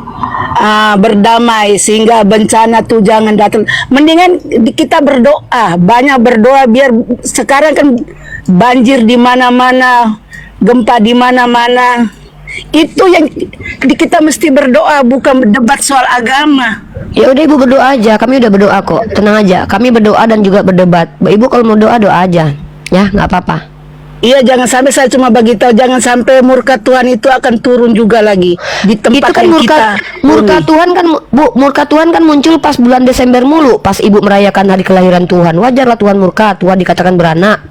berdamai sehingga bencana tuh jangan datang. Mendingan kita berdoa, banyak berdoa, biar sekarang kan banjir di mana-mana, gempa di mana-mana. Itu yang kita mesti berdoa, bukan berdebat soal agama. Ya udah Ibu berdoa aja, kami udah berdoa kok. Tenang aja, kami berdoa dan juga berdebat. Ibu kalau mau doa aja, ya nggak apa-apa. Iya, jangan sampai, saya cuma bagi tahu, jangan sampai murka Tuhan itu akan turun juga lagi di tempat Itu kan yang murka kita huni. Tuhan kan, Bu, murka Tuhan kan muncul pas bulan Desember mulu, pas Ibu merayakan hari kelahiran Tuhan. Wajarlah Tuhan murka, Tuhan dikatakan beranak.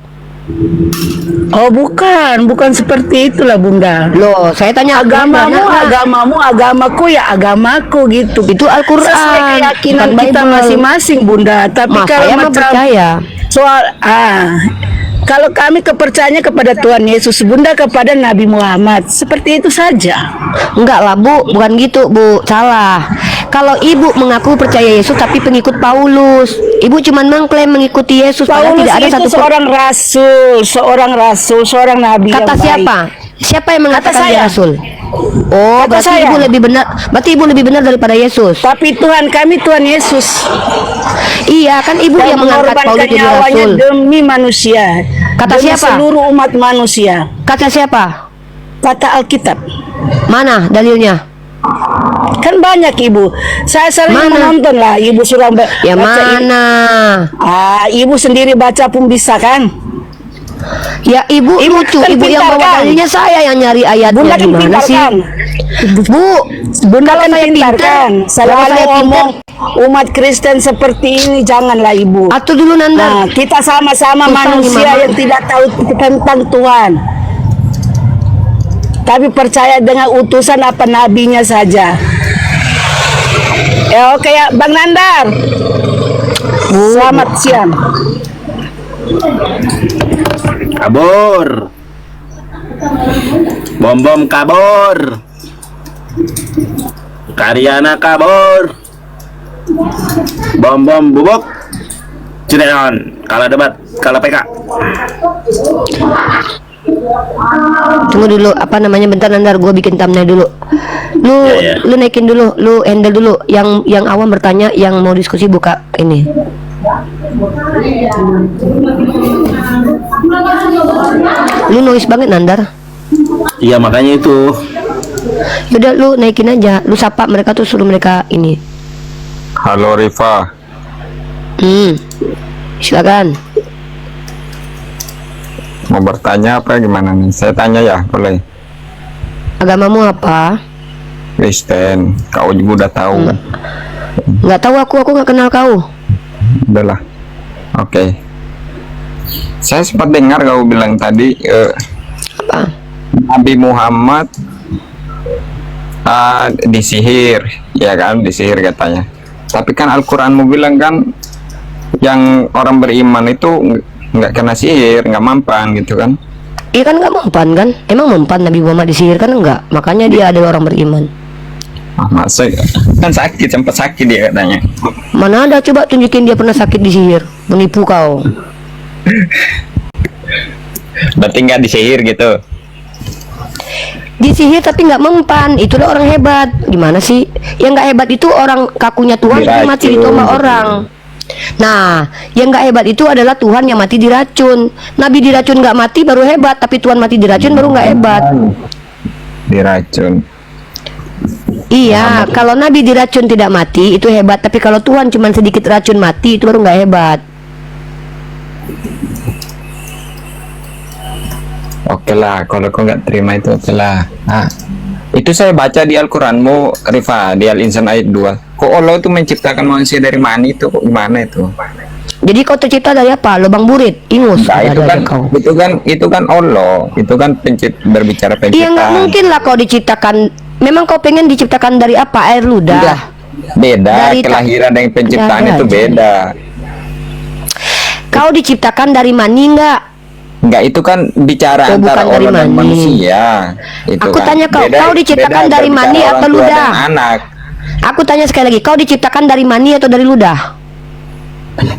Oh, bukan seperti itulah Bunda. Loh, saya tanya Agamamu, beranak nggak? agamamu, agamaku ya agamaku gitu. Itu Al-Quran, Sesuai keyakinan bukan kita Bible. masing-masing Bunda. Tapi Mas, kalau saya mah macam percaya. soal kalau kami kepercayaannya kepada Tuhan Yesus, Bunda kepada Nabi Muhammad, seperti itu saja. Enggak lah Bu, bukan gitu Bu, salah. Kalau Ibu mengaku percaya Yesus tapi pengikut Paulus, Ibu cuman mengklaim mengikuti Yesus, padahal Paulus tidak ada itu satu seorang rasul, seorang nabi kata yang baik. siapa? Siapa yang mengatakan dia saya. rasul? Oh, Kata berarti saya. Ibu lebih benar. Berarti Ibu lebih benar daripada Yesus. Tapi Tuhan kami Tuhan Yesus Iya, kan Ibu yang mengangkat Paulus mengorbankan jadi nyawanya rasul. demi manusia. Kata demi siapa? seluruh umat manusia. Kata siapa? Kata Alkitab. Mana dalilnya? Kan banyak Ibu. Saya sering Mana? menonton lah Ibu suruh Ya mana? Ibu sendiri baca pun bisa kan? Ya Ibu Ibu lucu, kan Ibu yang pintar, bawa kan? dalilnya, saya yang nyari ayatnya. Bunda kan Gimana pintar sih? kan? Bu, Bunda kalau kan saya pintar pintar, kan? kalau Selalu saya pintar, ngomong umat Kristen seperti ini janganlah Ibu. atuh dulu Nanda. Nah, kita sama-sama Susah nih, manusia Mama. yang tidak tahu tentang Tuhan. Tapi percaya dengan utusan apa nabinya saja. Ya oke ya, Bang Nandar. Selamat siang. Kabur. Bom kabur. Karyana kabur. Bom bubuk. Cirebon. Kalah debat, kalah PK. Tunggu dulu, apa namanya, bentar Nandar, gue bikin thumbnail dulu. Lu Ya, ya. lu naikin dulu, lu handle dulu. Yang awam bertanya, yang mau diskusi buka ini. Lu noise banget Nandar. Iya makanya itu. Yaudah lu naikin aja, lu sapa mereka tuh, suruh mereka ini. Halo Rifa, Silakan. mau bertanya apa gimana nih? Saya tanya ya, boleh? Agamamu apa? Kristen, kau juga udah tahu. Nggak tahu aku nggak kenal kau. Udahlah. Oke. Saya sempat dengar kau bilang tadi Apa? Nabi Muhammad disihir, ya kan? Disihir katanya. Tapi kan Al-Quranmu bilang kan yang orang beriman itu nggak kena sihir, nggak mempan gitu kan? Iya kan nggak mempan kan? Emang mempan Nabi Muhammad disihir kan? Enggak. Makanya dia adalah orang beriman. Masa kan sakit, sempat sakit dia katanya. Mana ada, coba tunjukin dia pernah sakit disihir, menipu kau. Berarti nggak disihir gitu. Disihir tapi nggak mempan, itulah orang hebat. Gimana sih? Yang nggak hebat itu orang kakunya Tuhan tapi mati ditombak orang. Nah, yang nggak hebat itu adalah Tuhan yang mati diracun. Nabi diracun nggak mati baru hebat, tapi Tuhan mati diracun baru nggak hebat. Diracun. Iya, kalau Nabi diracun tidak mati itu hebat, tapi kalau Tuhan cuma sedikit racun mati itu baru nggak hebat. Oke lah, kalau kau nggak terima itu oke lah. Itu saya baca di Al-Quranmu, Rifa, di Al-Insan ayat 2. Kok Allah itu menciptakan manusia dari mani itu? Kok gimana itu? Jadi kau tercipta dari apa? Lubang burit, ingus. Nah, itu ada kan, kau. itu kan Allah, itu kan berbicara penciptaan. Iya, nggak mungkin lah kau diciptakan. Memang kau pengen diciptakan dari apa? Air ludah. Udah, beda Dari kelahiran dan penciptaan Ada itu aja. beda. Kau diciptakan dari mani nggak? Enggak, itu kan bicara Oh, antara bukan dari Allah dan mani. manusia. Itu Aku kan. tanya kau diciptakan beda dari berbicara mani orang atau tua ludah? dan anak. Aku tanya sekali lagi, kau diciptakan dari mani atau dari ludah?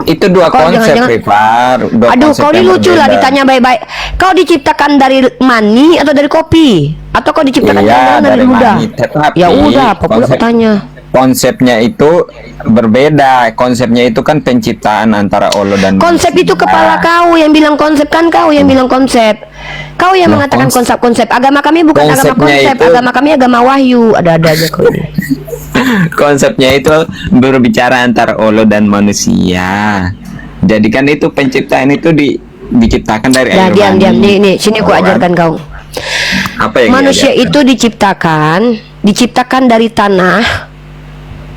Itu dua Kau konsep, jangan-jangan- Rifar. Dua Aduh, konsep kau ini yang lucu lah berbeda. ditanya baik-baik. Kau diciptakan dari mani atau dari kopi? Atau kau diciptakan Iya, dari dari ludah? mani. Tetapi Ya udah, apa pula konsep- tanya? Konsepnya itu berbeda. Konsepnya itu kan penciptaan antara Allah dan Konsep itu manusia. kepala kau yang bilang konsep, kan kau yang bilang konsep. Kau yang Nah, mengatakan konsep-konsep. Agama kami bukan agama konsepnya konsep, itu- agama kami agama wahyu. Ada-ada aja kau ini. Konsepnya itu berbicara antara Allah dan manusia. Jadi kan itu penciptaan itu diciptakan dari Nah, air diam-diam mani. nih, sini aku Tahu kan? ajarkan kau. Apa yang Manusia diajarkan? itu diciptakan dari tanah.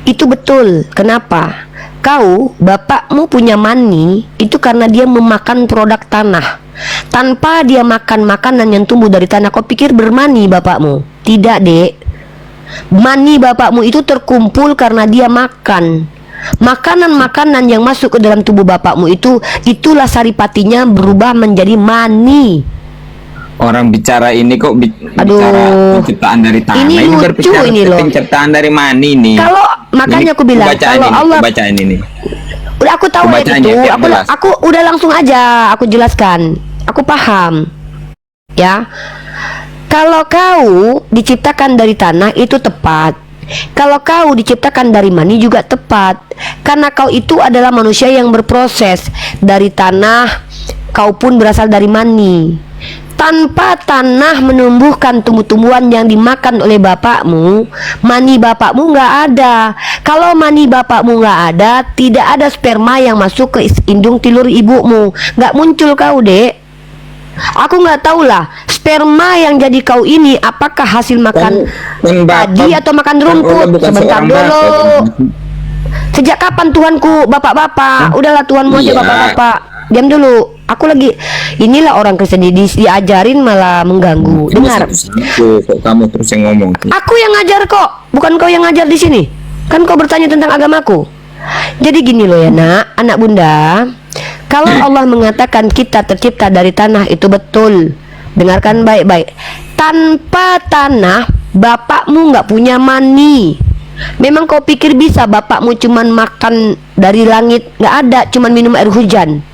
Itu betul. Kenapa? Kau, bapakmu punya mani itu karena dia memakan produk tanah. Tanpa dia makan makanan yang tumbuh dari tanah, kau pikir bermani bapakmu? Tidak, Dek. Mani bapakmu itu terkumpul karena dia makan. Makanan-makanan yang masuk ke dalam tubuh bapakmu itulah saripatinya berubah menjadi mani. Orang bicara ini kok Aduh. bicara penciptaan dari tanah. Ini lucu berbicara ini loh. penciptaan dari mani nih. Kalau makanya aku bilang, kalau Allah bacaan ini. udah aku tahu ayat Pembacaannya itu, biar jelas. aku udah langsung aja aku jelaskan. Aku paham. Ya. Kalau kau diciptakan dari tanah itu tepat. Kalau kau diciptakan dari mani juga tepat. Karena kau itu adalah manusia yang berproses dari tanah, kau pun berasal dari mani. Tanpa tanah menumbuhkan tumbuh-tumbuhan yang dimakan oleh bapakmu, mani bapakmu nggak ada. Kalau mani bapakmu nggak ada, tidak ada sperma yang masuk ke indung telur ibumu. Nggak muncul kau, Dek. Aku nggak tahu lah, sperma yang jadi kau ini apakah hasil makan padi atau makan rumput? Sebentar dulu. Sejak kapan Tuhanku bapak-bapak? Udahlah Tuhanmu aja Iya. bapak-bapak. Diam dulu. Aku lagi, inilah orang Kristen diajarin malah mengganggu. Dengar. Kok kamu terus yang ngomong? Aku yang ngajar kok, bukan kau yang ngajar di sini. Kan kau bertanya tentang agamaku. Jadi gini loh ya nak, anak bunda. Kalau Allah mengatakan kita tercipta dari tanah itu betul. Dengarkan baik-baik. Tanpa tanah, bapakmu nggak punya mani. Memang kau pikir bisa bapakmu cuman makan dari langit? Nggak ada, cuman minum air hujan.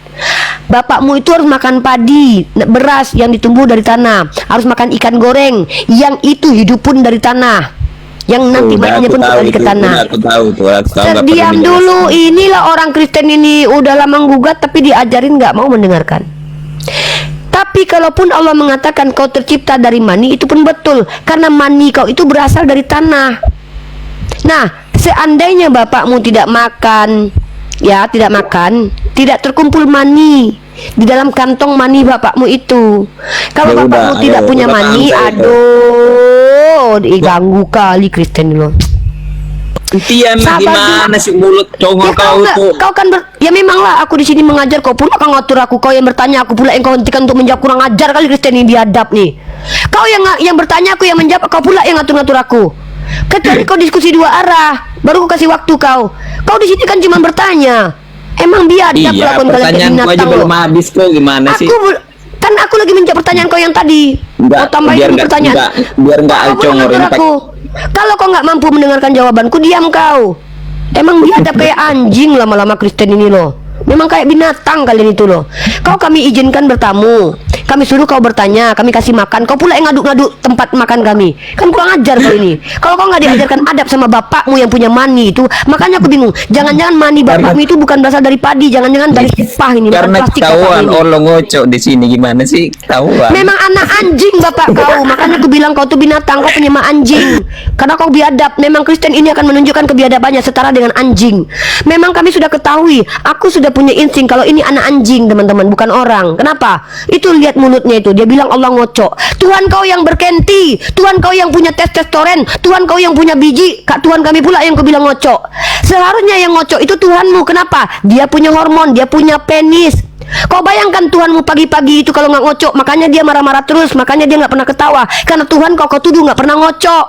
Bapakmu itu harus makan padi, beras yang ditumbuh dari tanah, harus makan ikan goreng yang itu hidup pun dari tanah, yang nanti makanya pun kembali ke tanah. Aku tahu tuh. Diam dulu, inilah orang Kristen ini udah lama menggugat tapi diajarin nggak mau mendengarkan. Tapi kalaupun Allah mengatakan kau tercipta dari mani, itu pun betul, karena mani kau itu berasal dari tanah. Nah, seandainya bapakmu tidak makan, ya tidak makan, tidak terkumpul mani di dalam kantong mani bapakmu itu. Kalau Ya bapakmu udah, tidak ayo, punya udah mani, paham saya itu. aduh, diganggu kali Kristen ini loh. Tian Sabar gimana sih mulut congol Ya, kau kau nggak- tuh? kau kan ya memanglah aku di sini mengajar, kau pula kau ngatur aku, kau yang bertanya aku pula yang kau hentikan untuk menjawab. Kurang ajar kali Kristen ini, biadab nih. Kau yang bertanya, aku yang menjawab, kau pula yang ngatur-ngatur aku. Kecuali kau diskusi dua arah, baru aku kasih waktu kau. Kau di sini kan cuma bertanya. Emang biadab Iya, kelakuan kalian kayak pertanyaanku aja binatang belum loh. habis kok, gimana sih? Kan aku lagi menjawab pertanyaan kau yang tadi. Kau tambahin biar dulu nggak- pertanyaan. biar nggak Kau pula alcongor ngatur ini, aku. Kalau kau nggak mampu mendengarkan jawabanku, diam kau. Emang biadab kayak anjing lama-lama Kristen ini loh. Memang kayak binatang kalian itu loh. Kau kami izinkan bertamu, kami suruh kau bertanya, kami kasih makan, kau pula yang ngaduk-ngaduk tempat makan kami. Kan kurang ajar kau ini. Kalau kau nggak diajarkan adab sama bapakmu yang punya mani itu, makanya aku bingung. Jangan-jangan mani bapakmu itu bukan berasal dari padi, jangan-jangan dari pah ini, bukan Karena plastik bapak ketahuan ini. Allah ngocok di sini, gimana sih? Ketahuan. Memang anak anjing bapak kau, makanya aku bilang kau tuh binatang, kau penyembah anjing. Karena kau biadab. Memang Kristen ini akan menunjukkan kebiadabannya setara dengan anjing. Memang kami sudah ketahui, aku sudah sudah punya insting kalau ini anak anjing, teman-teman, bukan orang. Kenapa? Itu lihat mulutnya itu, dia bilang Allah ngocok. Tuhan kau yang berkenti, Tuhan kau yang punya testosteron, Tuhan kau yang punya biji, Kak Tuhan kami pula yang kau bilang ngocok. Seharusnya yang ngocok itu Tuhanmu. Kenapa? Dia punya hormon, dia punya penis. Kau bayangkan Tuhanmu pagi-pagi itu kalau nggak ngocok, makanya dia marah-marah terus, makanya dia nggak pernah ketawa, karena Tuhan kau tuduh nggak pernah ngocok.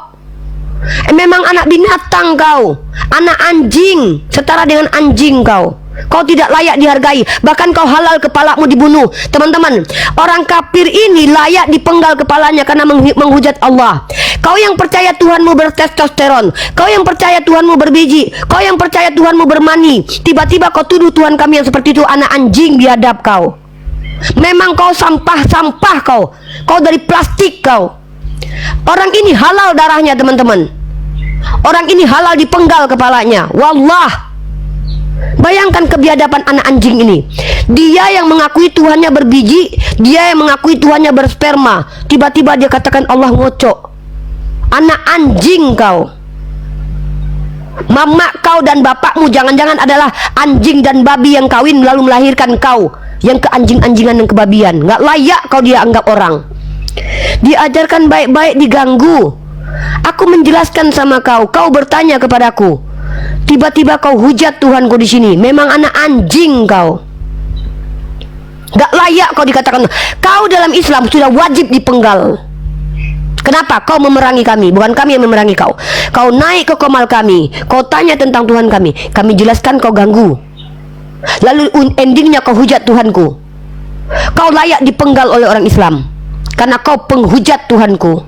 Memang anak binatang kau, anak anjing, setara dengan anjing kau. Kau tidak layak dihargai, bahkan kau halal kepalamu dibunuh. Teman-teman, orang kafir ini layak dipenggal kepalanya karena menghujat Allah. Kau yang percaya Tuhanmu bertestosteron, kau yang percaya Tuhanmu berbiji, kau yang percaya Tuhanmu bermani, tiba-tiba kau tuduh Tuhan kami yang seperti itu anak anjing, biadab kau. Memang kau sampah-sampah kau. Kau dari plastik kau. Orang ini halal darahnya, teman-teman. Orang ini halal dipenggal kepalanya. Wallah. Bayangkan kebiadaban anak anjing ini. Dia yang mengakui Tuhannya berbiji, dia yang mengakui Tuhannya bersperma, tiba-tiba dia katakan Allah ngocok. Anak anjing kau. Mama kau dan bapakmu jangan-jangan adalah anjing dan babi yang kawin lalu melahirkan kau yang keanjing-anjingan dan kebabian. Nggak layak kau dia anggap orang. Diajarkan baik-baik diganggu. Aku menjelaskan sama kau, kau bertanya kepadaku. Tiba-tiba kau hujat Tuhanku di sini. Memang anak anjing kau. Gak layak kau dikatakan. Kau dalam Islam sudah wajib dipenggal. Kenapa? Kau memerangi kami, bukan kami yang memerangi kau. Kau naik ke komal kami, kau tanya tentang Tuhan kami jelaskan, kau ganggu. Lalu endingnya kau hujat Tuhanku. Kau layak dipenggal oleh orang Islam karena kau penghujat Tuhanku.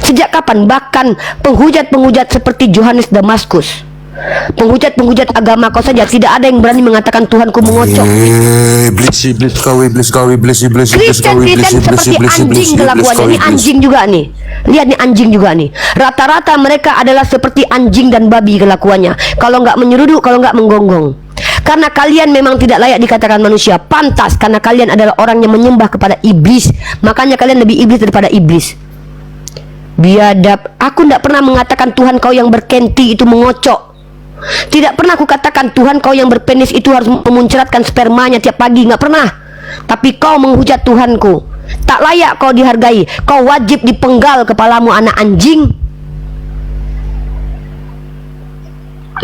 Sejak kapan? Bahkan penghujat-penghujat seperti Yohanes Damaskus, penghujat-penghujat agama kau saja, tidak ada yang berani mengatakan Tuhanku mengocok. Kristen seperti anjing kelakuannya. Ini anjing juga nih. Lihat nih, anjing juga nih. Rata-rata mereka adalah seperti anjing dan babi kelakuannya. Kalau nggak menyeruduk, kalau nggak menggonggong. Karena kalian memang tidak layak dikatakan manusia. Pantas, karena kalian adalah orang yang menyembah kepada iblis. Makanya kalian lebih iblis daripada iblis. Biadab. Aku tidak pernah mengatakan Tuhan kau yang berkenti itu mengocok. Tidak pernah aku katakan Tuhan kau yang berpenis itu harus memuncratkan spermanya tiap pagi. Nggak pernah. Tapi kau menghujat Tuhanku. Tak layak kau dihargai. Kau wajib dipenggal kepalamu, anak anjing.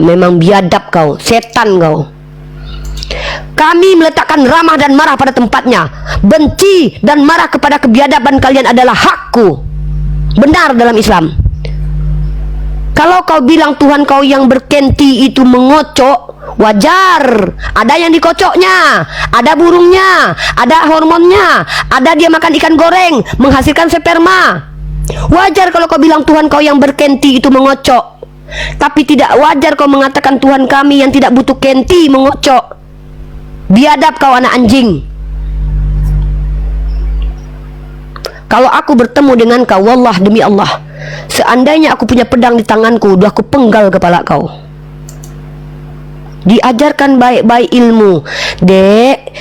Memang biadab kau, setan kau. Kami meletakkan ramah dan marah pada tempatnya. Benci dan marah kepada kebiadaban kalian adalah hakku. Benar dalam Islam. Kalau kau bilang Tuhan kau yang berkenti itu mengocok, wajar. Ada yang dikocoknya, ada burungnya, ada hormonnya, ada dia makan ikan goreng menghasilkan sperma. Wajar kalau kau bilang Tuhan kau yang berkenti itu mengocok. Tapi tidak wajar kau mengatakan Tuhan kami yang tidak butuh kenti mengocok. Biadab kau, anak anjing. Kalau aku bertemu dengan kau, wallah demi Allah, seandainya aku punya pedang di tanganku, udah aku penggal kepala kau. Diajarkan baik-baik ilmu. Dek,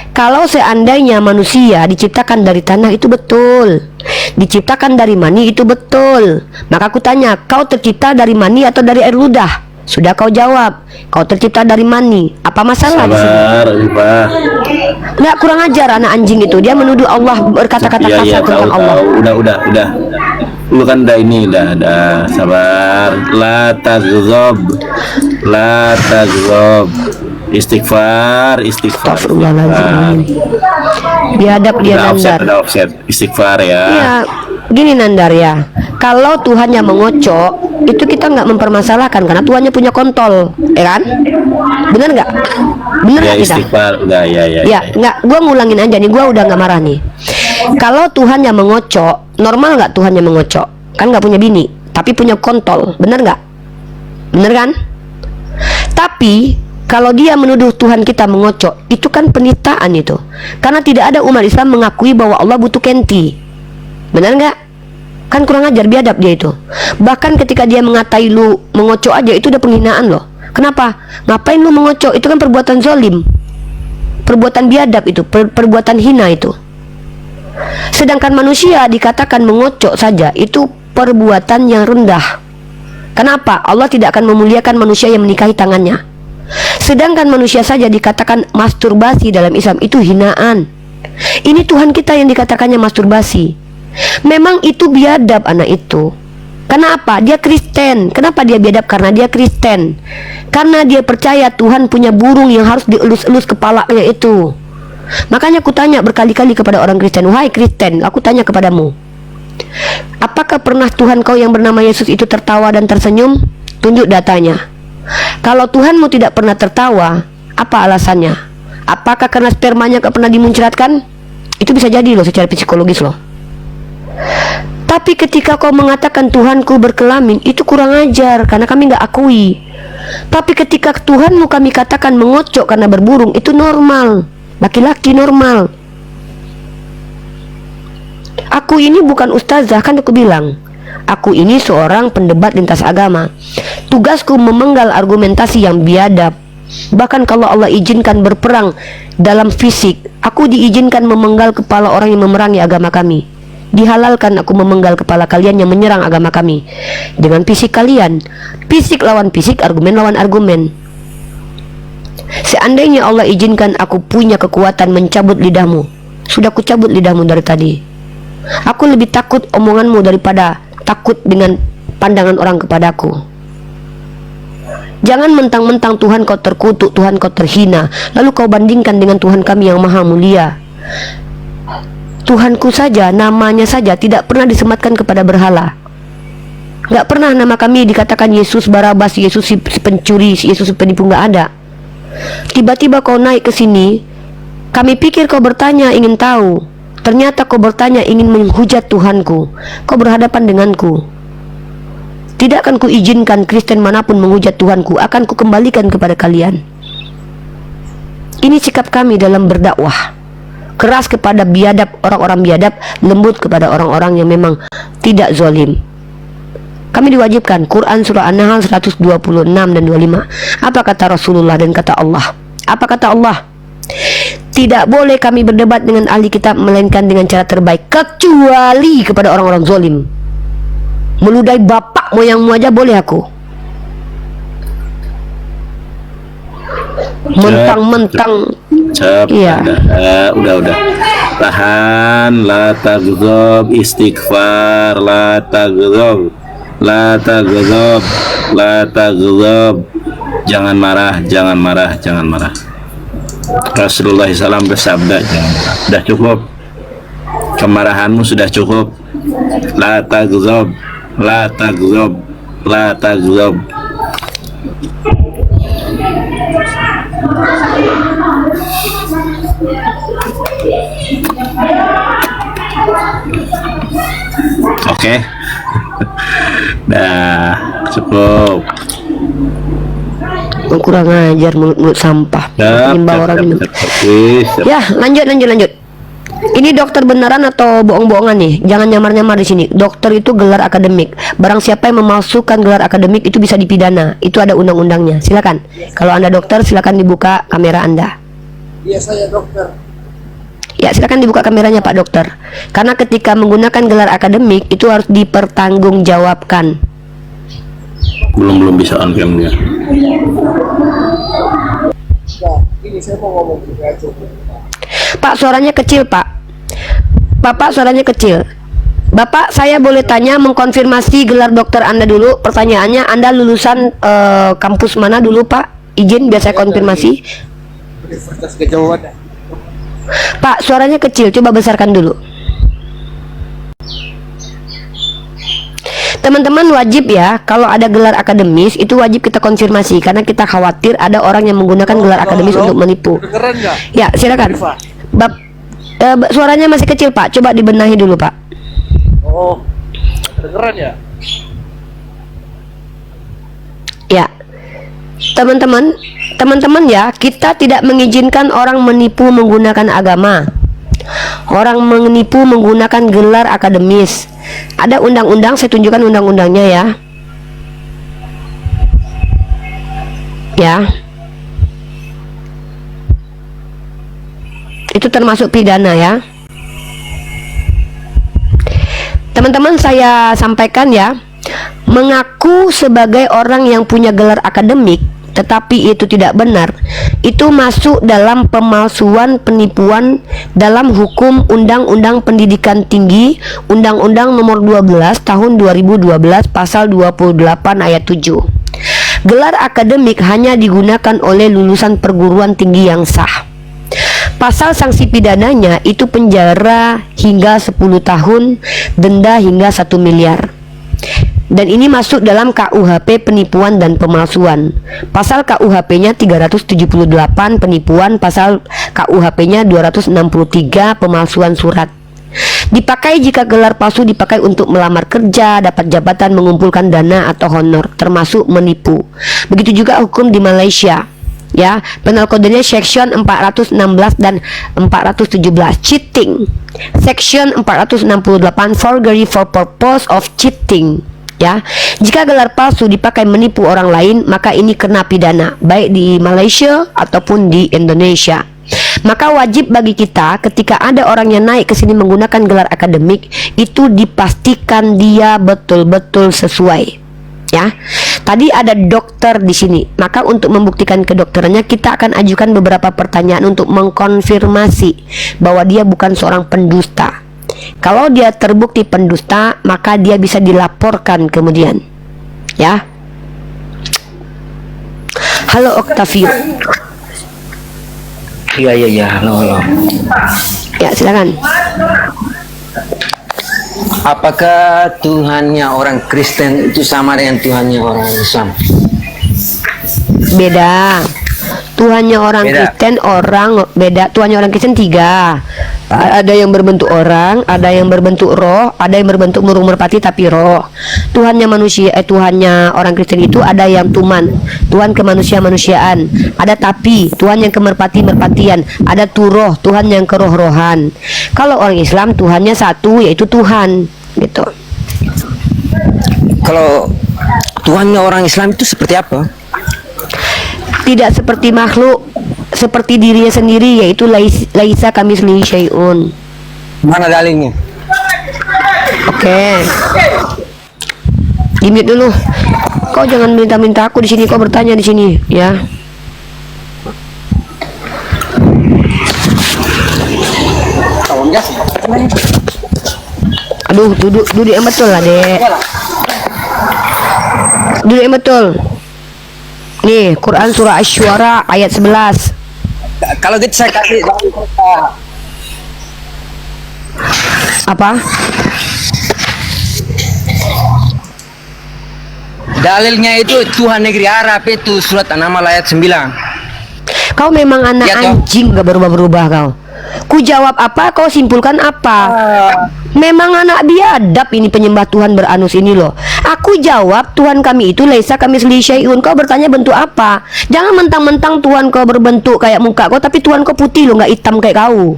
kalau seandainya manusia diciptakan dari tanah itu betul, diciptakan dari mani itu betul. Maka aku tanya, kau tercipta dari mani atau dari air ludah? Sudah kau jawab, kau tercipta dari mani. Apa masalah di sini? Pak. Nggak, kurang ajar anak anjing itu. Dia menuduh Allah berkata-kata kasar tentang Allah. Udah. Lu kan udah sabar. La tagzob. Istighfar. Astagfirullahaladzim. Biadab dia, Nandar. Ada offset. Istighfar ya. Iya, gini Nandar ya. Kalau Tuhannya mengocok, itu kita nggak mempermasalahkan karena Tuhannya punya kontol, ya kan? Bener nggak? Bener nggak kita? Istighfar, udah ya. Ya, nggak. Gua ngulangin aja nih. Gua udah nggak marah nih. Kalau Tuhannya mengocok, normal nggak Tuhannya mengocok? Kan nggak punya bini, tapi punya kontol, bener nggak? Bener kan? Tapi kalau dia menuduh Tuhan kita mengocok, itu kan penistaan itu. Karena tidak ada umat Islam mengakui bahwa Allah butuh kenti. Benar nggak? Kan kurang ajar, biadab dia itu. Bahkan ketika dia mengatai lu mengocok aja, itu udah penghinaan loh. Kenapa? Ngapain lu mengocok? Itu kan perbuatan zalim, perbuatan biadab itu, perbuatan hina itu. Sedangkan manusia dikatakan mengocok saja, itu perbuatan yang rendah. Kenapa? Allah tidak akan memuliakan manusia yang menikahi tangannya. Sedangkan manusia saja dikatakan masturbasi dalam Islam itu hinaan. Ini Tuhan kita yang dikatakannya masturbasi. Memang itu biadab anak itu. Kenapa? Dia Kristen. Kenapa dia biadab? Karena dia Kristen. Karena dia percaya Tuhan punya burung yang harus dielus-elus kepalanya itu. Makanya aku tanya berkali-kali kepada orang Kristen, wahai Kristen, aku tanya kepadamu, apakah pernah Tuhan kau yang bernama Yesus itu tertawa dan tersenyum? Tunjuk datanya. Kalau Tuhanmu tidak pernah tertawa, apa alasannya? Apakah karena spermanya gak pernah dimuncratkan? Itu bisa jadi loh secara psikologis loh. Tapi ketika kau mengatakan Tuhanku berkelamin, itu kurang ajar karena kami gak akui. Tapi ketika Tuhanmu kami katakan mengocok karena berburung, itu normal. Laki-laki normal. Aku ini bukan ustazah, kan aku bilang. Aku ini seorang pendebat lintas agama. Tugasku memenggal argumentasi yang biadab. Bahkan kalau Allah izinkan berperang dalam fisik, aku diizinkan memenggal kepala orang yang memerangi agama kami. Dihalalkan aku memenggal kepala kalian yang menyerang agama kami. Dengan fisik kalian, fisik lawan fisik, argumen lawan argumen. Seandainya Allah izinkan aku punya kekuatan mencabut lidahmu, sudah kucabut lidahmu dari tadi. Aku lebih takut omonganmu daripada takut dengan pandangan orang kepadaku. Jangan mentang-mentang Tuhan kau terkutuk, Tuhan kau terhina, lalu kau bandingkan dengan Tuhan kami yang maha mulia. Tuhanku saja, namanya saja tidak pernah disematkan kepada berhala. Gak pernah nama kami dikatakan Yesus Barabas, Yesus si pencuri, Yesus si penipu, gak ada. Tiba-tiba kau naik ke sini, kami pikir kau bertanya ingin tahu. Ternyata kau bertanya ingin menghujat Tuhanku. Kau berhadapan denganku. Tidak akan kuizinkan Kristen manapun menghujat Tuhanku. Akan kukembalikan kepada kalian. Ini sikap kami dalam berdakwah. Keras kepada biadab, orang-orang biadab, lembut kepada orang-orang yang memang tidak zalim. Kami diwajibkan. Quran surah An-Nahl 126 dan 25. Apa kata Rasulullah dan kata Allah? Apa kata Allah? Tidak boleh kami berdebat dengan ahli kitab melainkan dengan cara terbaik, kecuali kepada orang-orang zalim. Meludahi bapak moyangmu aja boleh aku. Mentang-mentang iya. Udah. Tahan, la taghdab, istighfar, la taghdab. Jangan marah. Rasulullah SAW bersabda, sudah cukup, kemarahanmu sudah cukup. La taghdab. Oke. Dah, cukup. Kurang ajar, mulut sampah. Nimbang orang ini. Ya, lanjut. Ini dokter beneran atau bohong-bohongan nih? Jangan nyamar-nyamar di sini. Dokter itu gelar akademik. Barang siapa yang memalsukan gelar akademik itu bisa dipidana. Itu ada undang-undangnya. Silakan. Kalau Anda dokter, silakan dibuka kamera Anda. Iya, saya dokter. Ya, silakan dibuka kameranya Pak Dokter. Karena ketika menggunakan gelar akademik itu harus dipertanggungjawabkan. Belum bisa on cam-nya. Nah, ini saya mau ngomong juga aja. Pak, suaranya kecil, Pak. Bapak, suaranya kecil. Bapak, saya boleh tanya mengkonfirmasi gelar dokter Anda dulu. Pertanyaannya, Anda lulusan kampus mana dulu, Pak? Izin biar saya konfirmasi. Universitas Gajah Mada. Pak, suaranya kecil, coba besarkan dulu. Teman-teman wajib ya, kalau ada gelar akademis itu wajib kita konfirmasi karena kita khawatir ada orang yang menggunakan gelar akademis untuk menipu. Keren nggak? Ya, silakan. Suaranya masih kecil, Pak. Coba dibenahi dulu, Pak. Oh, keren ya? Ya. Teman-teman ya, kita tidak mengizinkan orang menipu menggunakan agama. Orang menipu menggunakan gelar akademis. Ada undang-undang, saya tunjukkan undang-undangnya ya. Ya. Itu termasuk pidana ya. Teman-teman, saya sampaikan ya, mengaku sebagai orang yang punya gelar akademik tetapi itu tidak benar, itu masuk dalam pemalsuan penipuan dalam hukum Undang-Undang Pendidikan Tinggi, Undang-Undang Nomor 12 Tahun 2012 Pasal 28 Ayat 7. Gelar akademik hanya digunakan oleh lulusan perguruan tinggi yang sah. Pasal sanksi pidananya itu penjara hingga 10 tahun, denda hingga 1 miliar. Dan ini masuk dalam KUHP penipuan dan pemalsuan. Pasal KUHP-nya 378 penipuan, pasal KUHP-nya 263 pemalsuan surat. Dipakai jika gelar palsu dipakai untuk melamar kerja, dapat jabatan, mengumpulkan dana atau honor, termasuk menipu. Begitu juga hukum di Malaysia. Ya, penal kodenya section 416 dan 417 cheating. Section 468 forgery for purpose of cheating. Ya, jika gelar palsu dipakai menipu orang lain, maka ini kena pidana, baik di Malaysia ataupun di Indonesia. Maka wajib bagi kita ketika ada orang yang naik ke sini menggunakan gelar akademik, itu dipastikan dia betul-betul sesuai. Ya, tadi ada dokter di sini, maka untuk membuktikan kedokterannya kita akan ajukan beberapa pertanyaan untuk mengkonfirmasi bahwa dia bukan seorang pendusta. Kalau dia terbukti pendusta, maka dia bisa dilaporkan kemudian. Ya. Halo Octavio. Iya, halo. Ya, silakan. Apakah Tuhannya orang Kristen itu sama dengan Tuhannya orang Islam? Beda. Tuhannya orang Beda. Kristen orang beda. Tuhannya orang Kristen 3. Ada yang berbentuk orang, ada yang berbentuk roh, ada yang berbentuk burung merpati tapi roh. Tuhannya manusia, Tuhannya orang Kristen itu ada yang tuman, Tuhan kemanusia-manusiaan, ada tapi, Tuhan yang kemerpati-merpatian, ada turoh, Tuhan yang keroh-rohan. Kalau orang Islam Tuhannya satu, yaitu Tuhan, gitu. Kalau Tuhannya orang Islam itu seperti apa? Tidak seperti makhluk, seperti dirinya sendiri, yaitu laisa kamitslihi syai'un. Mana dalilnya? Oke. Limit dulu. Kau jangan minta-minta aku di sini, kau bertanya di sini, ya. Aduh, duduk yang betul lah, Dek. Duduk yang betul. Nih, Quran surah Asy-Syu'ara ayat 11. Kalau gitu saya kasih Apa? dalilnya itu Tuhan negeri Arab itu surat An-Naml ayat 9. Kau memang anak Ya, toh. anjing, gak berubah-berubah kau. Ku jawab apa, kau simpulkan apa. Memang anak biadab ini penyembah Tuhan beranus ini loh. Aku jawab Tuhan kami itu laisa kamitslihi syai'un. Kau bertanya bentuk apa? Jangan mentang-mentang Tuhan kau berbentuk kayak muka kau, tapi Tuhan kau putih loh, gak hitam kayak kau.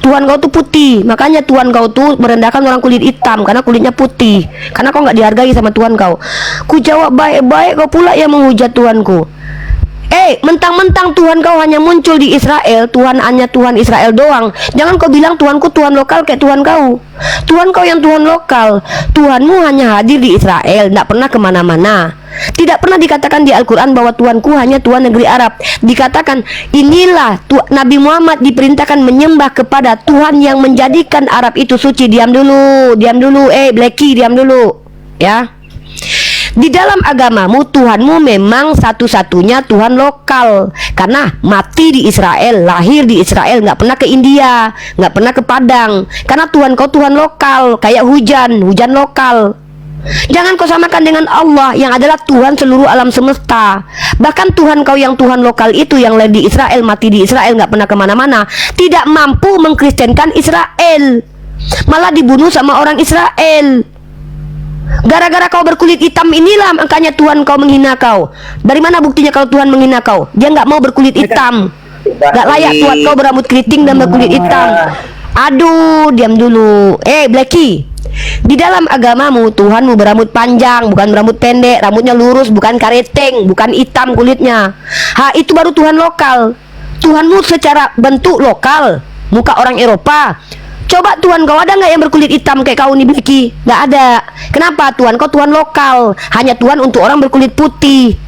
Tuhan kau tuh putih, makanya Tuhan kau tuh merendahkan orang kulit hitam karena kulitnya putih, karena kau nggak dihargai sama Tuhan kau. Ku jawab baik-baik, kau pula yang menghujat Tuhanku. Mentang-mentang Tuhan kau hanya muncul di Israel, Tuhan hanya Tuhan Israel doang. Jangan kau bilang Tuhanku Tuhan lokal kayak Tuhan kau. Tuhan kau yang Tuhan lokal. Tuhanmu hanya hadir di Israel, tidak pernah kemana-mana. Tidak pernah dikatakan di Al-Quran bahwa Tuhanku hanya Tuhan negeri Arab. Dikatakan inilah Nabi Muhammad diperintahkan menyembah kepada Tuhan yang menjadikan Arab itu suci. Diam dulu, Blacky, diam dulu, ya. Di dalam agamamu Tuhanmu memang satu-satunya Tuhan lokal, karena mati di Israel, lahir di Israel, nggak pernah ke India, nggak pernah ke Padang. Karena Tuhan kau Tuhan lokal, kayak hujan lokal. Jangan kau samakan dengan Allah yang adalah Tuhan seluruh alam semesta. Bahkan Tuhan kau yang Tuhan lokal itu yang lahir di Israel, mati di Israel, nggak pernah kemana-mana, tidak mampu mengkristenkan Israel, malah dibunuh sama orang Israel. Gara-gara kau berkulit hitam inilah makanya Tuhan kau menghina kau. Dari mana buktinya kalau Tuhan menghina kau? Dia nggak mau berkulit hitam. Gak layak Tuhan kau berambut keriting dan berkulit hitam. Aduh, diam dulu. Blacky, di dalam agamamu Tuhanmu berambut panjang, bukan berambut pendek. Rambutnya lurus, bukan kareteng, bukan hitam kulitnya. Itu baru Tuhan lokal. Tuhanmu secara bentuk lokal, muka orang Eropa. Coba Tuhan kau ada nggak yang berkulit hitam kayak kau nih, Blacky? Nggak ada. Kenapa? Tuhan kau Tuhan lokal, hanya Tuhan untuk orang berkulit putih.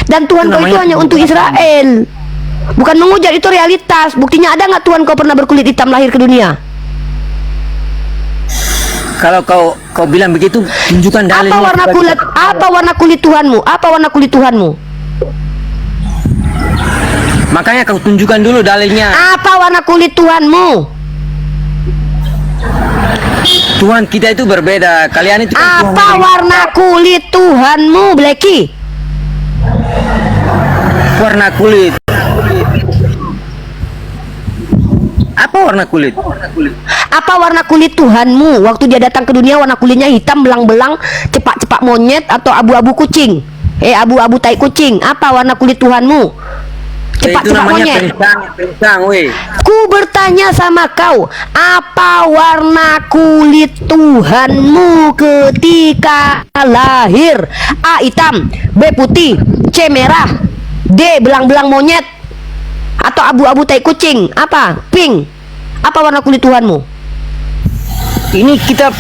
Dan Tuhan kau itu hanya untuk Israel, bukan menghujat, itu realitas. Buktinya ada nggak Tuhan kau pernah berkulit hitam lahir ke dunia? Kalau kau bilang begitu, tunjukkan dalilnya. Apa warna kulit Tuhanmu? Apa warna kulit Tuhanmu? Makanya kau tunjukkan dulu dalilnya. Apa warna kulit Tuhanmu? Tuhan kita itu berbeda. Kalian itu kan Apa warna kulit Tuhanmu, Blacky? warna kulit. Apa warna kulit? Apa warna kulit Tuhanmu? Waktu dia datang ke dunia warna kulitnya hitam belang-belang, cepak-cepak monyet atau abu-abu kucing? Abu-abu tai kucing. Apa warna kulit Tuhanmu? Itu Cepak-cepak namanya monyet. pensang, weh. Ku bertanya sama kau, apa warna kulit Tuhanmu ketika lahir? A. Hitam, B. Putih, C. Merah, D. Belang-belang monyet, atau abu-abu tai kucing? Apa? Pink. Apa warna kulit Tuhanmu? Ini kita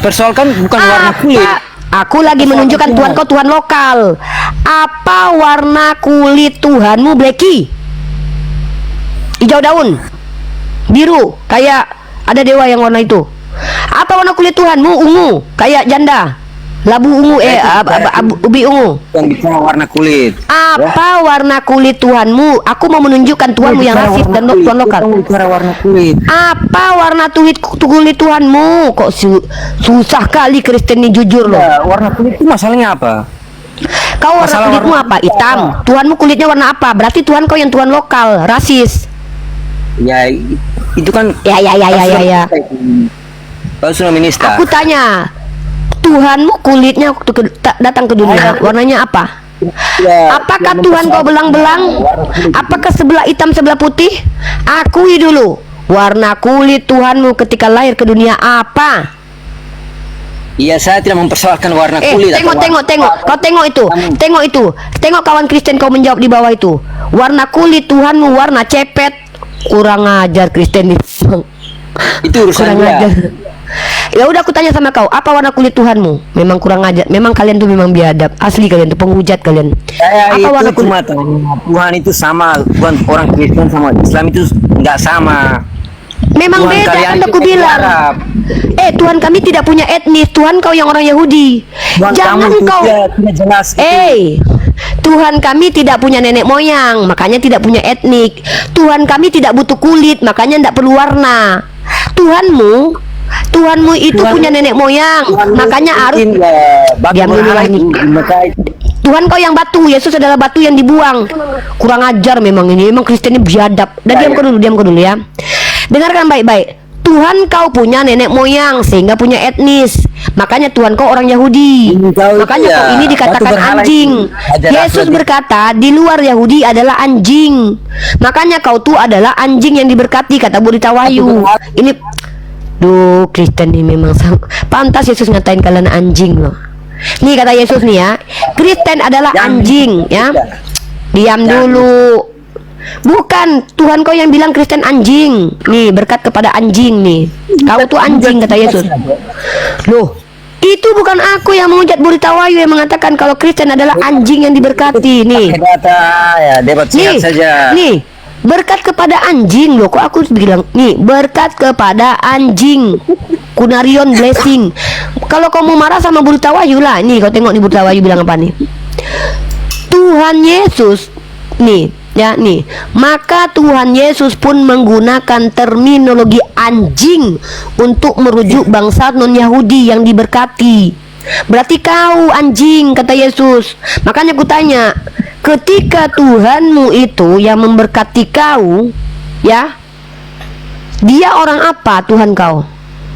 persoalkan bukan warna kulit. Aku lagi menunjukkan Tuhan kau Tuhan lokal. Apa warna kulit Tuhanmu, Blacky? Hijau daun, biru, kayak ada dewa yang warna itu. Apa warna kulit Tuhanmu? Ungu, kayak janda. Labu ungu, ubi ungu. Yang bicara warna kulit. Apa warna kulit Tuhanmu? Aku mau menunjukkan Tuhanmu yang rasis dan Tuhan lokal. Bicara warna kulit. Apa warna kulit Tuhanmu? Kok susah kali Kristen ini jujur loh. Ya, warna kulit itu masalahnya apa? Kau warna Masalah kulitmu warna apa? Hitam. Tuhanmu kulitnya warna apa? Berarti Tuhan kau yang Tuhan lokal, rasis. Ya, itu kan Ya. Kau sudah minista. Aku tanya, Tuhanmu kulitnya waktu datang ke dunia warnanya apa? Ya, Apakah Tuhan kau belang-belang? Apakah sebelah hitam sebelah putih? Akui dulu, warna kulit Tuhanmu ketika lahir ke dunia apa? Iya, saya tidak mempersoalkan warna kulit. Tengok. Kau tengok itu. Tengok kawan Kristen kau menjawab di bawah itu. Warna kulit Tuhanmu warna cepet. Kurang ajar Kristen itu. Itu urusan Kurang dia. ajar. Ya udah aku tanya sama kau, apa warna kulit Tuhanmu? Memang kurang ajar. Memang kalian tuh memang biadab. Asli kalian tuh penghujat kalian. Saya Apa warna itu kulit? cuma tahu Tuhan itu sama, Tuhan orang Kristen sama Islam itu nggak sama. Memang Tuhan beda kalian kan itu aku bilang. Arab. Tuhan kami tidak punya etnis. Tuhan kau yang orang Yahudi. Tuhan Jangan kamu itu kau. tidak jelas. Tuhan kami tidak punya nenek moyang, makanya tidak punya etnik. Tuhan kami tidak butuh kulit, makanya tidak perlu warna. Tuhanmu itu punya nenek moyang, makanya harus diam dulu lah ini. Tuhan kau yang batu, Yesus adalah batu yang dibuang. Kurang ajar memang ini, memang Kristen ini biadab. Dan diam kau dulu ya. Dengarkan baik-baik. Tuhan kau punya nenek moyang sehingga punya etnis. Makanya Tuhan kau orang Yahudi. Makanya kau ini dikatakan anjing. Yesus berkata di luar Yahudi adalah anjing. Makanya kau tuh adalah anjing yang diberkati, kata Berita Wahyu. Ini Kristen ini memang pantas Yesus ngatain kalian anjing loh. Nih kata Yesus nih ya, Kristen adalah anjing ya. Diam dulu. Bukan Tuhan kau yang bilang Kristen anjing. Nih berkat kepada anjing nih. Kau tuh anjing kata Yesus. Loh, itu bukan aku yang menghujat Berita Wahyu yang mengatakan kalau Kristen adalah anjing yang diberkati nih. Nih, berkat kepada anjing loh. Kok aku bilang nih berkat kepada anjing. Kunarion blessing. Kalau kau mau marah sama Berita Wahyu lah. Nih kau tengok nih Berita Wahyu bilang apa nih. Tuhan Yesus nih ya nih, maka Tuhan Yesus pun menggunakan terminologi anjing untuk merujuk bangsa non-Yahudi yang diberkati. Berarti kau anjing kata Yesus. Makanya aku tanya, ketika Tuhanmu itu yang memberkati kau ya, dia orang apa Tuhan kau?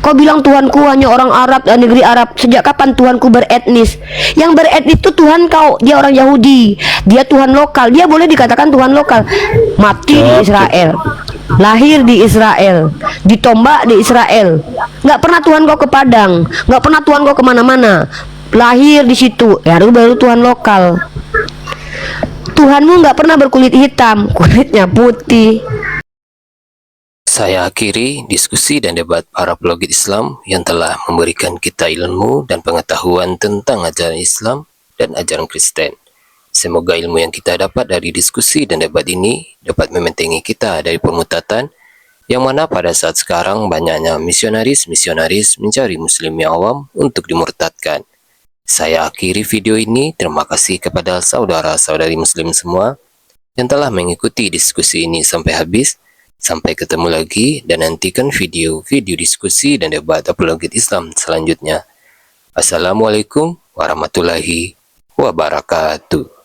Kau bilang Tuhanku hanya orang Arab dan negeri Arab. Sejak kapan Tuhanku beretnis? Yang beretnis itu Tuhan kau, dia orang Yahudi. Dia Tuhan lokal. Dia boleh dikatakan Tuhan lokal. Mati di Israel, lahir di Israel, ditombak di Israel. Nggak pernah Tuhan kau ke Padang, nggak pernah Tuhan kau kemana-mana. Lahir di situ, ya baru Tuhan lokal. Tuhanmu nggak pernah berkulit hitam, kulitnya putih. Saya akhiri diskusi dan debat para apologet Islam yang telah memberikan kita ilmu dan pengetahuan tentang ajaran Islam dan ajaran Kristen. Semoga ilmu yang kita dapat dari diskusi dan debat ini dapat membentengi kita dari permutatan, yang mana pada saat sekarang banyaknya misionaris-misionaris mencari muslim yang awam untuk dimurtadkan. Saya akhiri video ini. Terima kasih kepada saudara-saudari muslim semua yang telah mengikuti diskusi ini sampai habis. Sampai ketemu lagi dan nantikan video-video diskusi dan debat apologet Islam selanjutnya. Assalamualaikum warahmatullahi wabarakatuh.